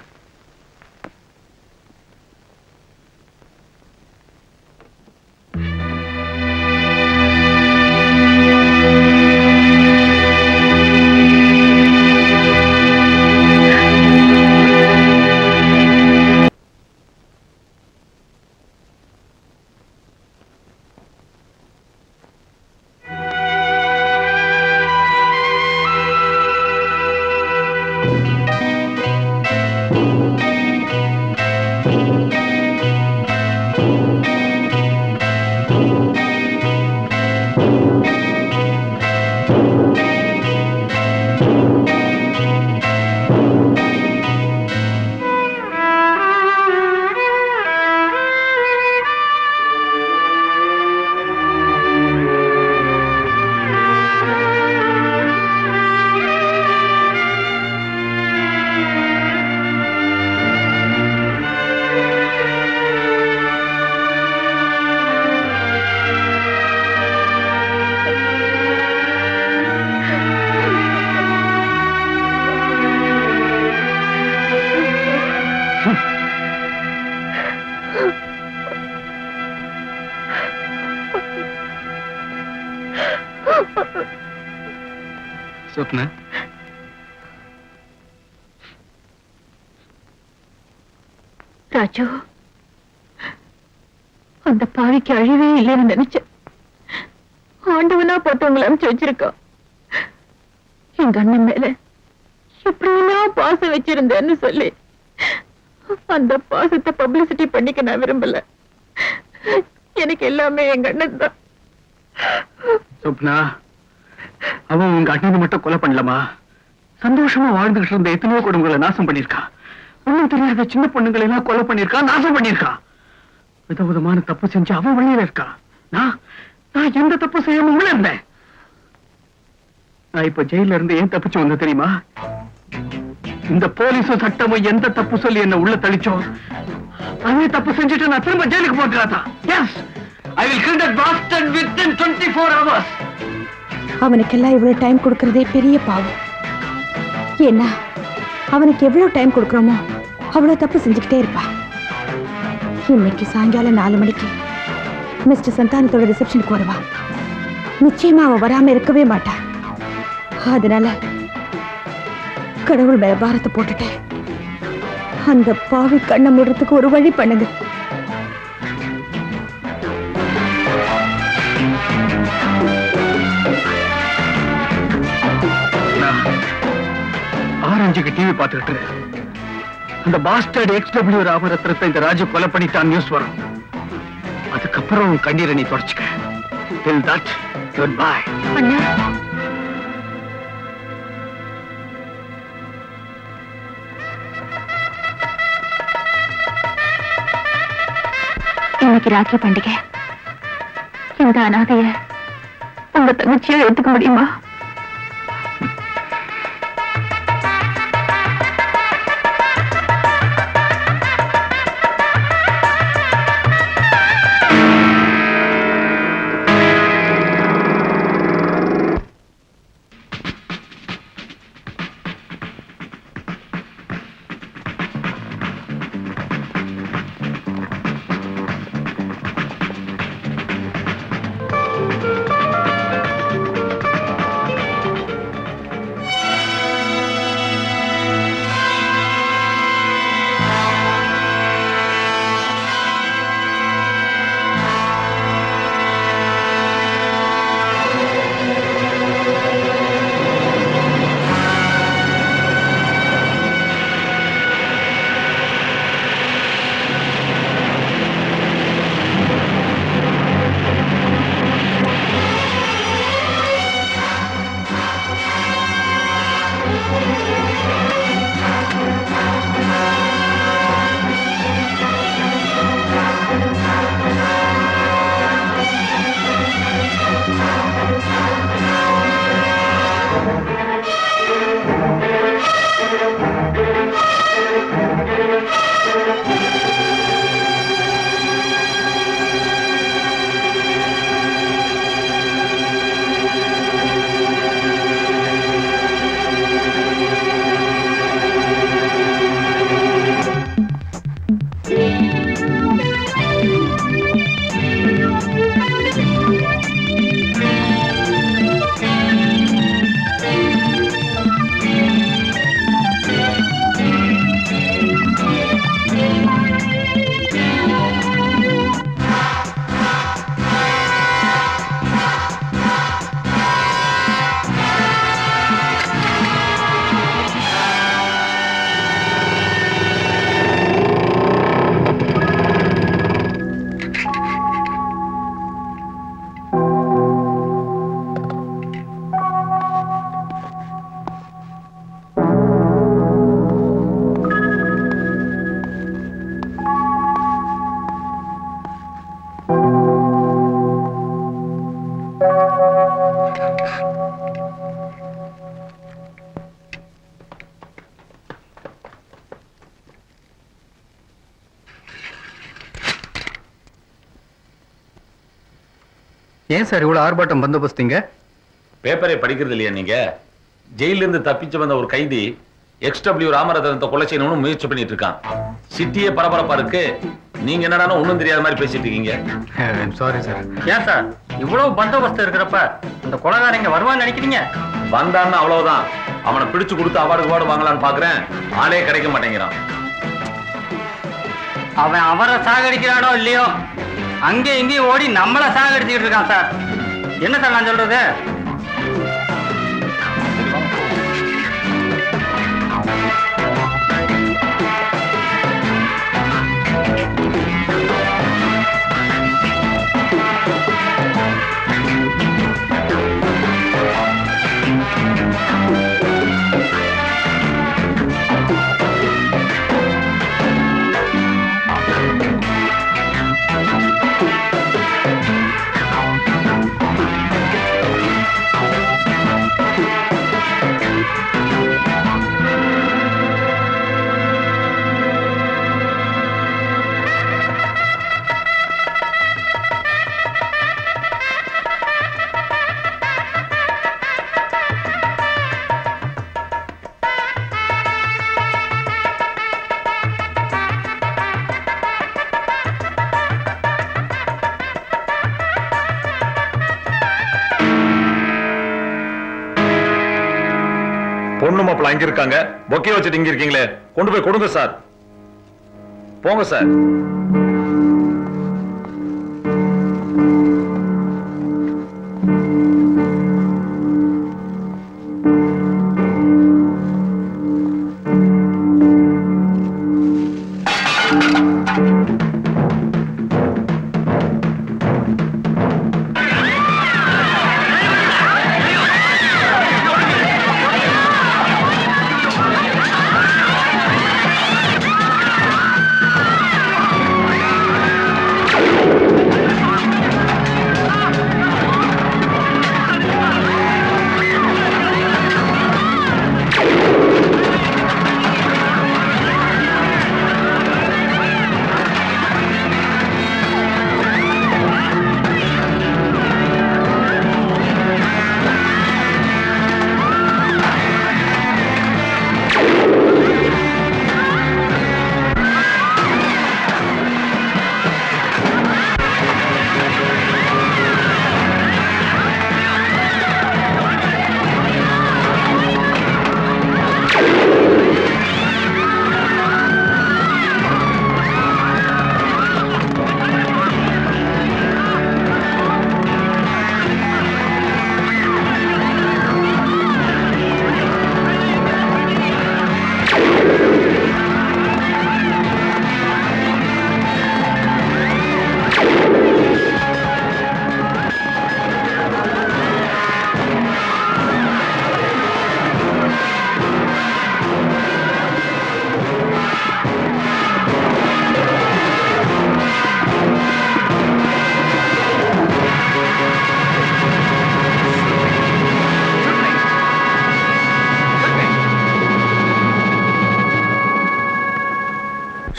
Speaker 4: Swapna,
Speaker 1: Raju, அந்த பாவிக்கு அழிவே இல்லைன்னு நினைச்சேன். ஆண்டவனா போட்டு உங்களை அனுப்பிச்சு வச்சிருக்கோம். எங்க அண்ணன் மேல எப்படியெல்லாம் பாசம் வச்சிருந்தேன்னு சொல்லி அந்த பாசத்தை பப்ளிசிட்டி பண்ணிக்க நான் விரும்பல. எனக்கு எல்லாமே எங்க அண்ணன் தான்.
Speaker 4: சொப்னா, அவன் உங்க அண்ணனை மட்டும் கொலை பண்ணலாமா? சந்தோஷமா வாழ்ந்துகிட்டு இருந்த எத்தனையோ குடும்பங்களை நாசம் பண்ணிருக்கான். ஒண்ணும் தெரியாத சின்ன பொண்ணுங்களை எல்லாம் கொலை பண்ணிருக்கான், நாசம் பண்ணிருக்கான். விதவிதமான தப்பு செஞ்சு அவன் வழியில இருக்கான். நான் எந்த தப்பு செய்யாம உள்ள இருந்தேன். நான் இப்ப ஜெயில இருந்து ஏன் தப்பிச்சு வந்த தெரியுமா? இந்த போலீஸும் சட்டமும் எந்த தப்பு சொல்லி என்ன உள்ள தள்ளிச்சோ அதே தப்பு செஞ்சுட்டு நான் திரும்ப ஜெயிலுக்கு போட்டுறாதான். Yes, I will kill that bastard within 24 hours.
Speaker 9: அவனுக்கெல்லாம் இவ்வளவு டைம் கொடுக்கறதே பெரிய பாவம். ஏன்னா அவனுக்கு எவ்வளவு டைம் கொடுக்கறோமோ அவ்வளவு தப்பு செஞ்சுக்கிட்டே இருப்பா. இன்னைக்கு சாயங்காலம் 4 மணிக்கு மிஸ்டர் சந்தானத்தோட ரிசப்ஷனுக்கு வருவா. நிச்சயமா அவ வராம இருக்கவே மாட்டா. அதனால கடவுள் மேல பாரத்தை போட்டுட்டு அந்த பாவி கண்ணை மூடுறதுக்கு ஒரு வழி பண்ணுங்க.
Speaker 4: ஆரஞ்சுக்கு டிவி பார்த்துக்கிட்டு அந்த பாஸ்டர்ட் XW ராமரத்னத்தை இந்த ராஜு கொலை பண்ணிட்டான் நியூஸ் வரும். அதுக்கப்புறம் கண்ணீரை நீ தொடச்சுக்க. Till that, goodbye.
Speaker 1: அண்ணா, இன்னைக்கு ராக்கி பண்டிகை. இந்த அனாதைய உங்க தங்கச்சியா எடுத்துக்க முடியுமா?
Speaker 4: ஏன் சார் இவ்வளவு ஆர்ப்பாட்டம் பந்தோபஸ்திங்க?
Speaker 10: பேப்பரை படிக்கிறது இல்லையா நீங்க? ஜெயிலிருந்து தப்பிச்சு வந்த ஒரு கைதி XW ராமரத்னத்தை கொலை செய்யணும்னு முயற்சி பண்ணிட்டு இருக்கான். சிட்டியே பரபரப்பா இருக்கு. நீங்க என்னடானா ஒண்ணும் தெரியாத மாதிரி பேசிட்டு இருக்கீங்க.
Speaker 4: Sorry sir.
Speaker 3: ஏன் சார் இவ்வளவு பந்தோபஸ்து இருக்கிறப்ப இந்த கொலைகாரங்க வருவான்னு நினைக்கிறீங்க?
Speaker 10: வந்தான்னு அவ்வளவுதான். அவனை பிடிச்சு கொடுத்து அவார்டு வாங்கலான்னு பாக்குறேன். ஆளே கிடைக்க மாட்டேங்கிறான்.
Speaker 3: அவன் அவரை சாகடிக்கிறானோ இல்லையோ அங்கே இங்கேயும் ஓடி நம்மள சாகடிச்சுக்கிட்டு இருக்கான் சார். என்ன சார் நான் சொல்றது?
Speaker 10: பொண்ணு மாப்பிள்ள அங்க இருக்காங்க. பொக்கே வச்சுட்டு இங்க இருக்கீங்களே, கொண்டு போய் கொடுங்க சார். போங்க sir.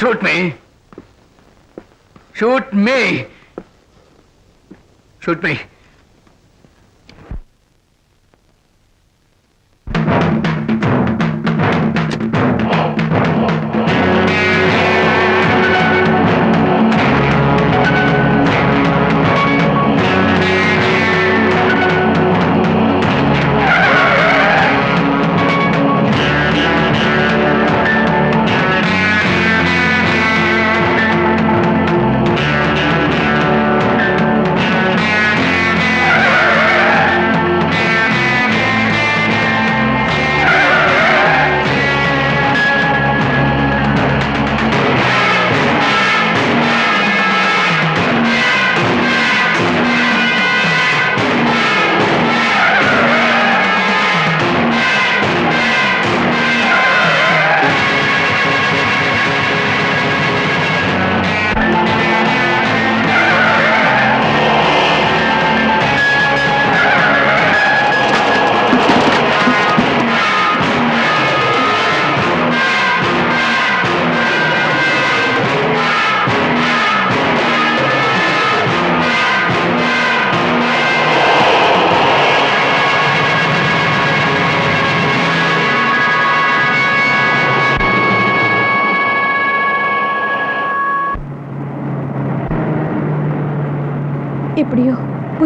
Speaker 4: Shoot me! Shoot me! Shoot me!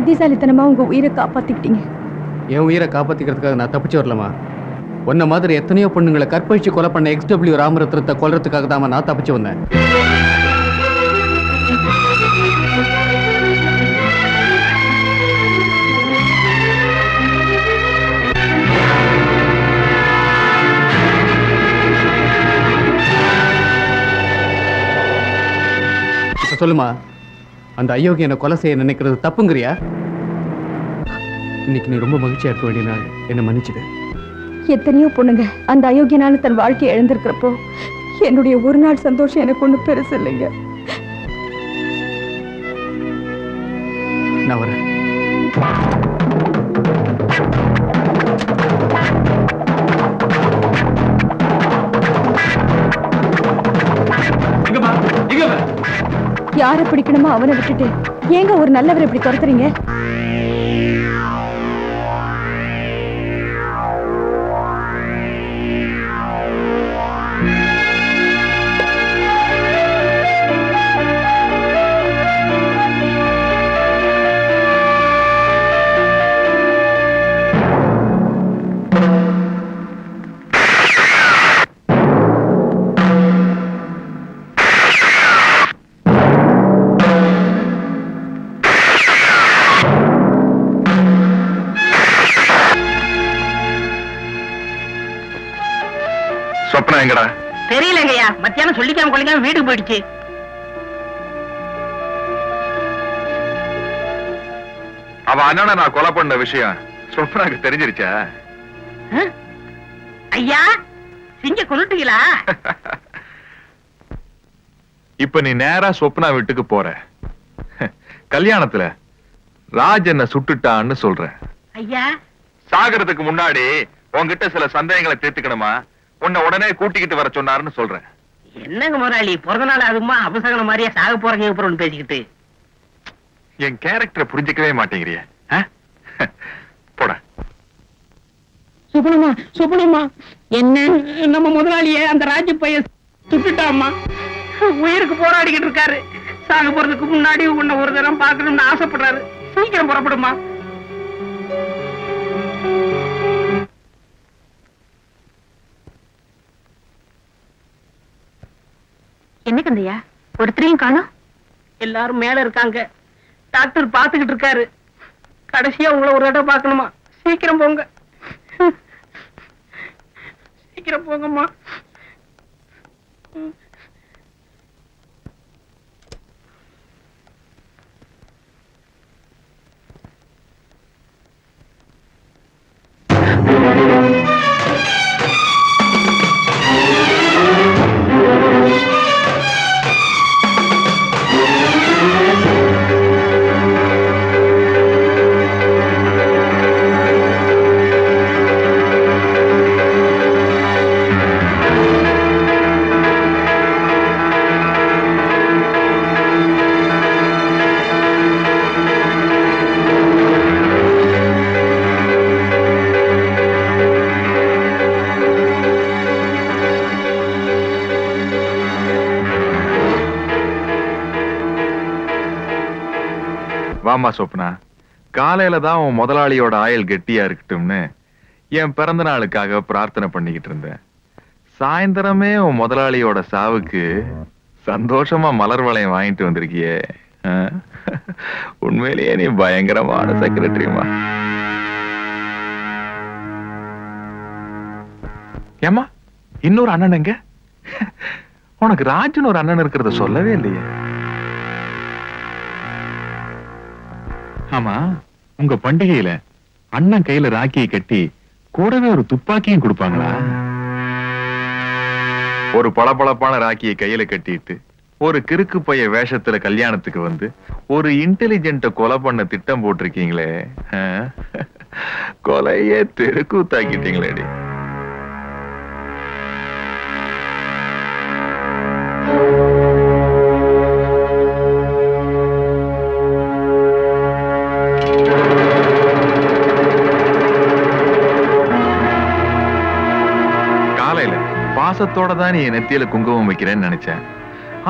Speaker 9: புத்திசாலித்தனமா உங்க உயிரை காப்பாத்திக்கிட்டீங்க.
Speaker 11: என் உயிரை காப்பாத்திக்கிறதுக்காக நான் தப்பிச்சு வரலமா. உன்ன மாதிரி எத்தனையோ பொண்ணுங்களை கற்பழிச்சு கொலை பண்ண XW ராமரத்னத்தை கொல்றதுக்காக தான் நான் தப்பிச்சு வந்தேன். சொல்லுமா, அந்த அயோக்கிய என்னை கொலை செய்ய நினைக்கிறது தப்புங்கிறியா? இன்னைக்கு நீ ரொம்ப மகிழ்ச்சியா இருக்க வேண்டிய நாள், என்ன மன்னிச்சுடு.
Speaker 9: எத்தனையோ பொண்ணுங்க அந்த அயோக்கியனால தன் வாழ்க்கையை இழந்திருக்கிறப்போ என்னுடைய ஒரு நாள் சந்தோஷம் எனக்கு ஒண்ணு பெருசு இல்லைங்க.
Speaker 11: நான் வரேன்.
Speaker 9: யாரை பிடிக்கணுமோ அவனை விட்டுட்டு ஏங்க ஒரு நல்லவரை இப்படி துரத்துறீங்க?
Speaker 5: சொப்னா எங்கடா?
Speaker 12: தெரியலங்கய்யா, மத்தியானம் சொல்லிக்காம கொள்ளிக்காம வீட்டுக்கு போயிடுச்சு.
Speaker 5: அவ அண்ணனை நான் கொலை பண்ண விஷயம் சொப்னாக்கு தெரிஞ்சிருச்சா?
Speaker 12: ஐயா, சிங்க கொண்டுட்டீங்களா?
Speaker 5: இப்ப நீ நேரா சொப்னா வீட்டுக்கு போற. கல்யாணத்துல ராஜ் என்ன சுட்டுட்டான்னு சொல்ற.
Speaker 12: ஐயா,
Speaker 5: சாகறதுக்கு முன்னாடி உன்கிட்ட சில சந்தேகங்களை தீர்த்துக்கணுமா, உன்னை உடனே கூட்டிக்கிட்டு வர சொன்னாருன்னு சொல்றேன்.
Speaker 12: என்னங்க முதலாளி, பிறந்த நாள் அதுமா அபசகன மாதிரியா சாக போறீங்க அப்புறம் பேசிக்கிட்டு?
Speaker 5: என் கேரக்டரை புரிஞ்சுக்கவே மாட்டேங்கிறிய. போட.
Speaker 12: சுப்பனம்மா, சுப்பனம்மா, என்ன நம்ம முதலாளிய அந்த ராஜு பையன் சுட்டுட்டாமா. உயிருக்கு போராடிக்கிட்டு இருக்காரு. சாக போறதுக்கு முன்னாடி உன்னை ஒரு தரம் பார்க்கணும்னு ஆசைப்படுறாரு. சீக்கிரம் புறப்படுமா.
Speaker 1: என்ன கந்தையா, ஒருத்தரையும் காணோம்?
Speaker 12: எல்லாரும் மேல இருக்காங்க. டாக்டர் பாத்துக்கிட்டு இருக்காரு. கடைசியா உங்களை ஒரு இடம் பார்க்கணுமா. சீக்கிரம் போங்க, சீக்கிரம் போங்கம்மா.
Speaker 5: வாமா சொப்னா, காலையில தான் உன் முதலாளியோட ஆயுள் கெட்டியா இருக்கட்டும்னு என் பிறந்த நாளுக்காக பிரார்த்தனை பண்ணிக்கிட்டு இருந்தேன். சாயந்தரமே உன் முதலாளியோட சாவுக்கு சந்தோஷமா மலர் வளையம் வாங்கிட்டு வந்திருக்கியே. உண்மையிலேயே நீ பயங்கரமான செக்ரட்டரிமா. ஏமா, இன்னொரு அண்ணன் எங்க? உனக்கு ராஜுன்னு ஒரு அண்ணன் இருக்கிறத சொல்லவே இல்லையே. ஆமா, உங்க பண்டிகையில அண்ணன் கையில ராக்கியை கட்டி கூடவே ஒரு துப்பாக்கியும் கொடுப்பாங்களா? ஒரு பளபளப்பான ராக்கியை கையில கட்டிட்டு ஒரு கிறுக்கு பைய வேஷத்துல கல்யாணத்துக்கு வந்து ஒரு இன்டெலிஜென்ட்ட கொலை பண்ண திட்டம் போட்டிருக்கீங்களே. கொலையே தெருக்கூத்தாக்கிட்டீங்களேடி. பாசத்தோட தான் நீ என் நெத்தியில குங்குமம் வைக்கிறேன்னு நினைச்சேன்.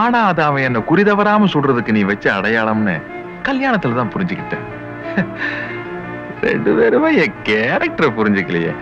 Speaker 5: ஆனா அது அவன் என்ன குறிதவராம சுடுறதுக்கு நீ வச்ச அடையாளம்னு கல்யாணத்துல தான் புரிஞ்சுக்கிட்டேன். ரெண்டு பேருமே என் கேரக்டரை புரிஞ்சுக்கலையே.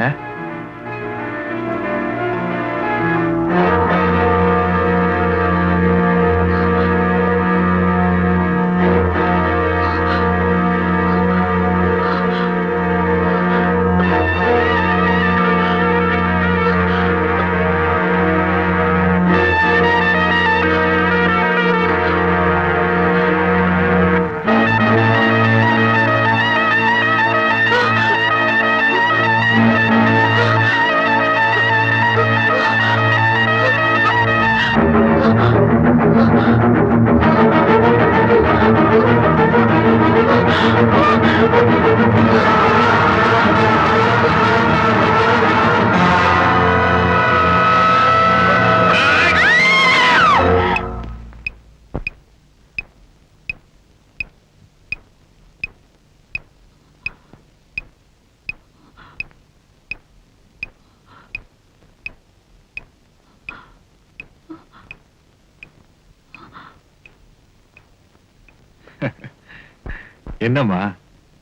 Speaker 5: என்னம்மா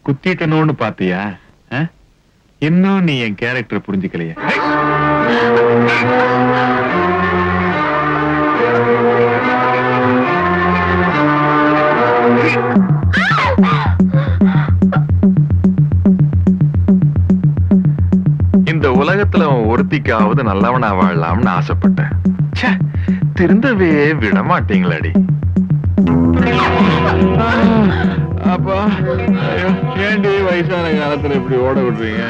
Speaker 5: குத்திட்டணும்னு பாத்தியா? இன்னும் நீ என் கேரக்டரை புரிஞ்சுக்கலையே. இந்த உலகத்துல அவன் ஒருத்திக்காவது நல்லவனா வாழலாம்னு ஆசைப்பட்டேன். ச்சே, திருந்தவே விட மாட்டீங்களாடி. அப்பா, ஐயோ, ஏண்டி வயசான காலத்துல இப்படி ஓட விடுறீங்க?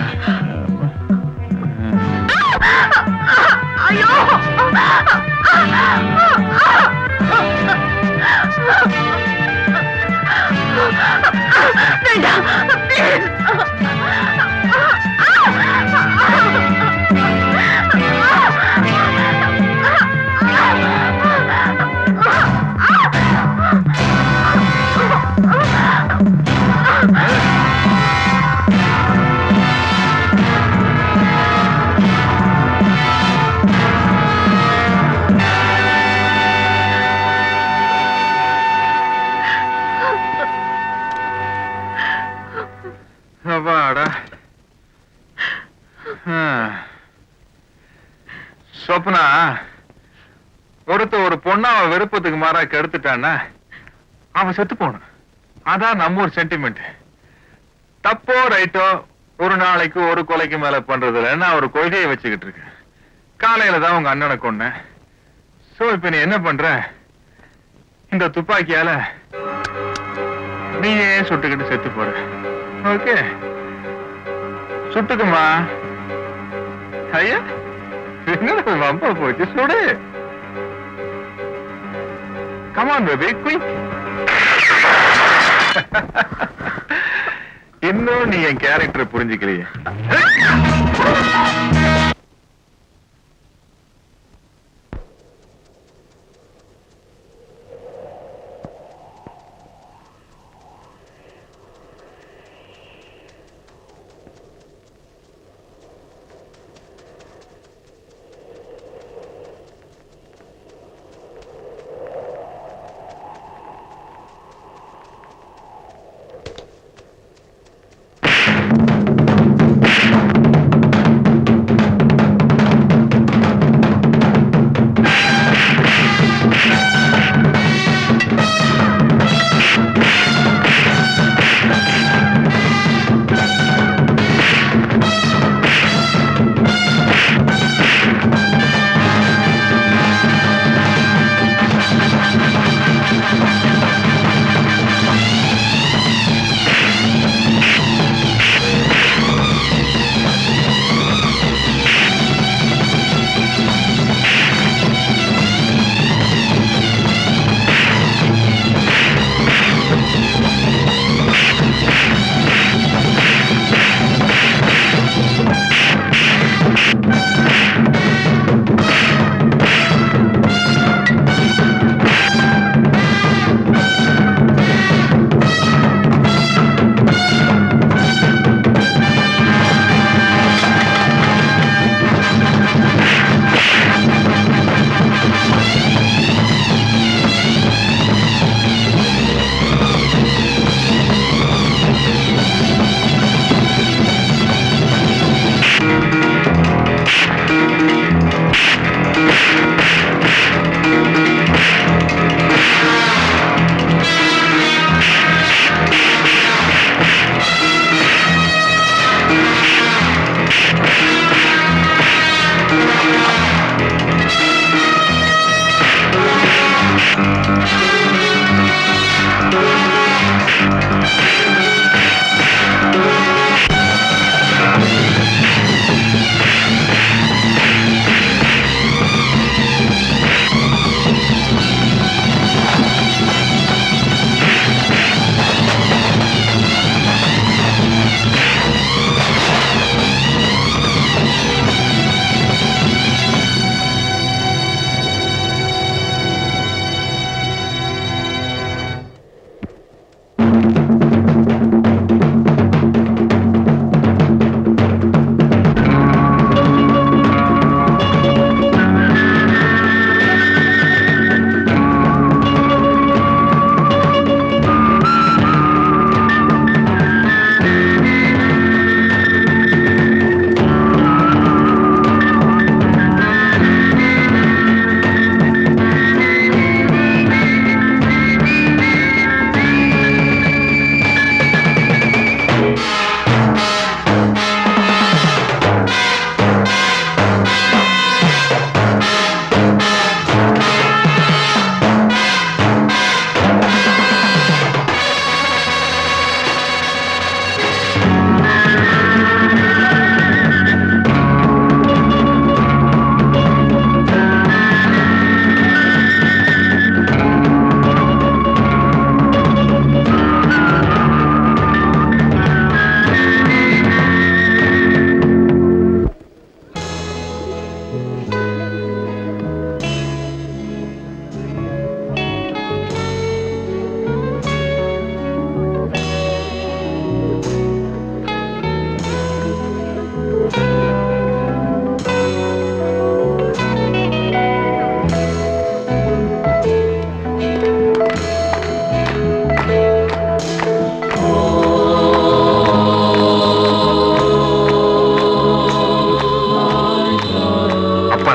Speaker 5: சொப்னா, ஒரு பொண்ணு அவன் விருப்பத்துக்கு மாறா கெடுத்துட்டான்னா அவன் செத்து போனான். அதான் நம்ம ஒரு சென்டிமெண்ட். தப்போ ரைட்டோ ஒரு நாளைக்கு ஒரு கொலைக்கு மேல பண்றதுல நான் ஒரு கொள்கையை வச்சுக்கிட்டு இருக்கேன். காலையில தான் உங்க அண்ணனை கொன்னேன். சோ இப்ப நீ என்ன பண்ற? இந்த துப்பாக்கியால நீயே சுட்டுக்கிட்டு செத்து போற. ஓகே, சுட்டுக்குமா. ஐயா, என்னடா வம்பா போச்சு, சுடு. Come on, baby, quick. இன்னும் நீ என் கேரக்டரை புரிஞ்சுக்கலையே.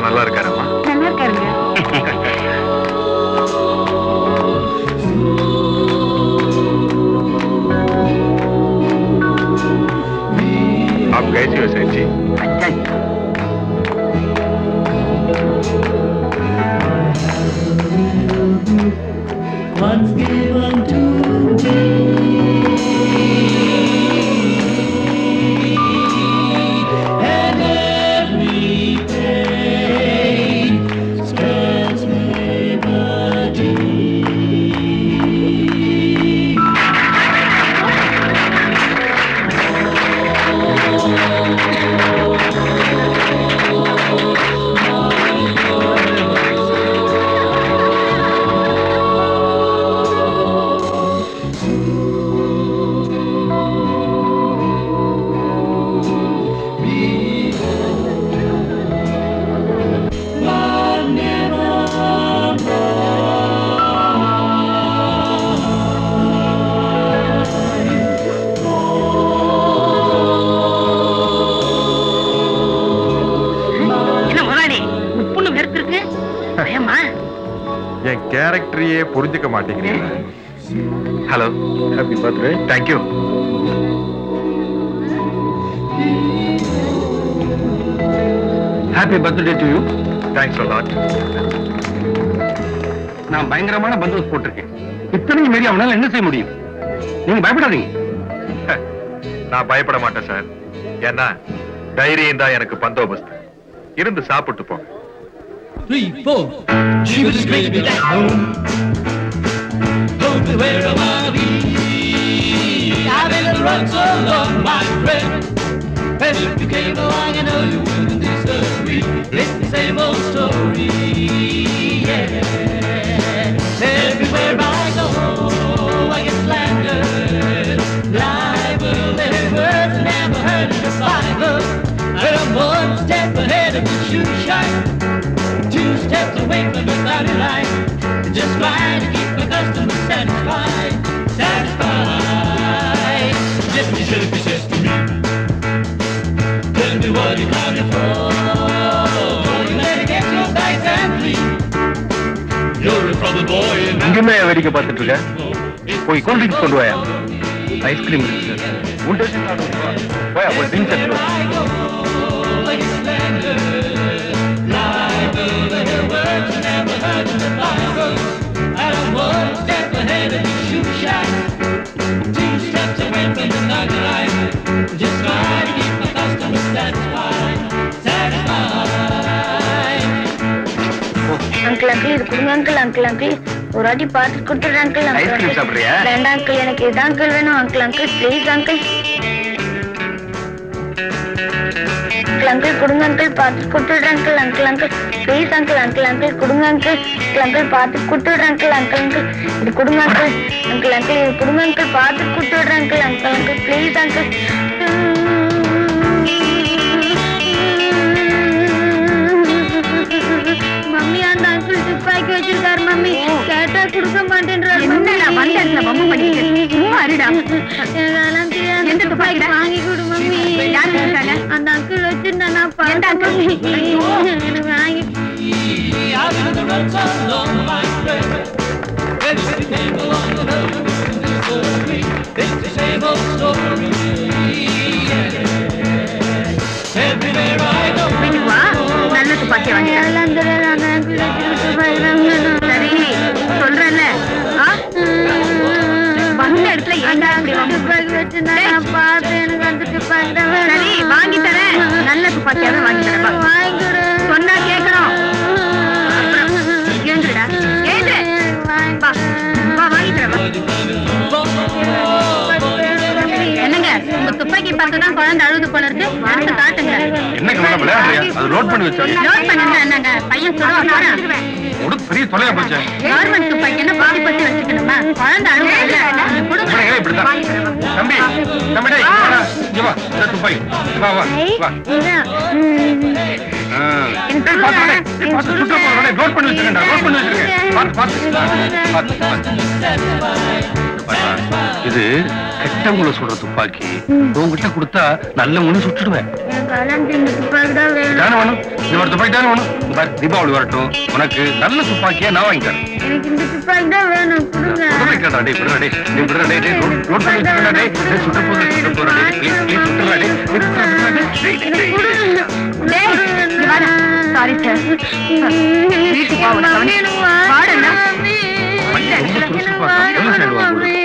Speaker 5: நல்லா இருக்காரம்மா?
Speaker 9: நல்லா இருக்காருங்க.
Speaker 5: आप कैसी हो सेठ जी? என் கேரக்டரையே புரிஞ்சுக்க மாட்டேங்கிறீங்க. Hello, happy birthday. Thank you.
Speaker 3: Happy birthday to you.
Speaker 5: Thanks a lot.
Speaker 3: நான் பயங்கரமான பந்தோபஸ்து போட்டிருக்கேன். இத்தனையும் மீறி அவனால என்ன செய்ய முடியும்? நீங்க பயப்படாதீங்க.
Speaker 5: நான் பயப்பட மாட்டேன் சார். ஏன்னா தைரியம் தான் எனக்கு பந்தோபஸ்து. இருந்து சாப்பிட்டு போங்க.
Speaker 13: 3, 4. She was straight to that home. Told me where am I be? I've been run so long, my friend. And if you came along, I know you wouldn't disagree. It's the same old story. Yeah. Everywhere I go, I get slandered. Libel, every word, never heard of the Bible. I'm one step ahead of the shoe shine. 2 steps away from the starting line. Just trying to keep my customers satisfied. Satisfied. Just be sure if he says to me, tell me what you coming for. You better get your bags and leave. You're a trouble boy and
Speaker 3: இங்குமே வேடிக்கை பார்த்துட்டு இருக்க. போய் cool drinks கொண்டு வாயா. Ice cream இருக்கு sir. உண்டு போயா போய் ட்ரிங்க்ஸ் எடுத்து வா.
Speaker 1: அங்கிள் அங்கிள் இது கொடுங்க அங்கிள் அங்கிள் அங்கிள் ஒரு வாட்டி பார்த்து கொடுத்துடுறேன் அங்கிள்
Speaker 3: ஐஸ்கிரீம் சாப்பிடுறியா?
Speaker 1: வேண்டாம் அங்கிள் எனக்கு இதான் அங்கிள் வேணும் uncle uncle please uncle uncle uncle கொடுங்க அங்கிள் பார்த்து கொடுத்துடுறேன் uncle uncle uncle please uncle uncle uncle கொடுங்க அங்கிள் அங்கிள் பார்த்து கொடுத்துடுறேன் அங்கிள் அங்கிள் அங்கிள் இது கொடுங்க அங்கிள் அங்கிள் அங்கிள் இது கொடுங்க அங்கிள் பார்த்து கொடுத்துடுறேன் uncle uncle uncle please uncle mummy அந்த அங்கிள் துப்பாக்கி வச்சிருக்காரு மம்மி கேட்டா கொடுக்க மாட்டேன்றாரு என்னடா வந்த இடத்துல பொம்மை பண்ணிட்டு சும்மா அருடா அதெல்லாம் தெரியாது எந்த துப்பாக்கி வாங்கி கொடு மம்மி யார் வச்சிருக்காங்க அந்த அங்கிள் வச்சிருந்தா நான் பார்த்தேன் மம்மி எனக்கு வாங்கி நல்ல துப்பாக்கி வாங்கி சரி சொல்றேன்ல வந்த இடத்துல ஏண்டா துப்பாக்கி வச்சு நான் பார்த்தேன் எனக்கு அந்த துப்பாக்கி தான் சரி வாங்கி தரேன் நல்ல துப்பாக்கியாவது வாங்கி தரேன் வாங்கி சொன்னா கேட்கணும் ஏந்துடா ஏந்து வா வாங்கி தரேன் என்னங்க உங்க துப்பாக்கி பார்த்துதான் குழந்தை அழுது போல இருக்கு அடுத்து காட்டுங்க
Speaker 3: என்னங்க மேடம் விளையாடுறியா? அது லோட் பண்ணி வச்சாங்க.
Speaker 1: லோட் பண்ணிருந்தா என்னங்க பையன் சொல்லுவா போறான்
Speaker 3: உனக்கு பெரிய தொலையா போச்சு.
Speaker 1: கவர்மெண்ட் துப்பாக்கி என்ன பத்தி பத்தி வச்சுக்கணுமா குழந்தை அழுது கொடுங்க
Speaker 3: இப்படிதான் தம்பி தம்பி டேய் இங்க வா இந்த துப்பாக்கி வா வா வா பாத்து சுட்டு போறோட லோட் பண்ணி வச்சிருக்கேன் லோட் பண்ணி வச்சிருக்கேன் பாத்து பாத்து பாத்து
Speaker 4: இது கெட்டவங்களை சுடுற துப்பாக்கி. உங்ககிட்ட கொடுத்தா நல்லவங்கன்னு சுட்டுடுவேன். தானே வேணும், இந்த ஒரு துப்பாக்கி தானே வேணும். பாரு, தீபாவளி வரட்டும், உனக்கு நல்ல துப்பாக்கியா நான் வாங்கி தரேன். விடுறா டேய், விடுறா டேய், நீ விடுறா டேய், டேய், ரோட் பண்ணி வச்சுக்கடா டேய், டேய், சுட்ட போறா டேய், ப்ளீஸ் ப்ளீஸ் சுட்டுறா டேய், விடுறா டேய்.
Speaker 1: சாரி சார், வீட்டுக்கு வாடா.
Speaker 4: ரொம்ப சுறுசுறுப்பா இருக்கா, என்ன செய்வாங்க உங்களுக்கு?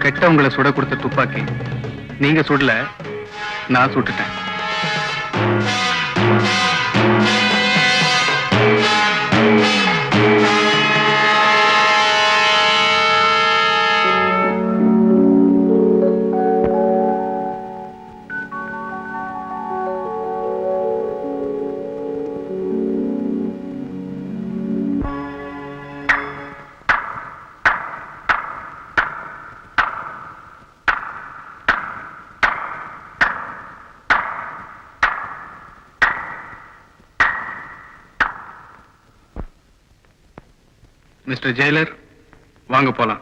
Speaker 4: கெட்டவங்களை சுட கொடுத்த துப்பாக்கி நீங்க சுடல, நான் சுட்டுட்டேன். மிஸ்டர் ஜெயிலர், வாங்க போலாம்.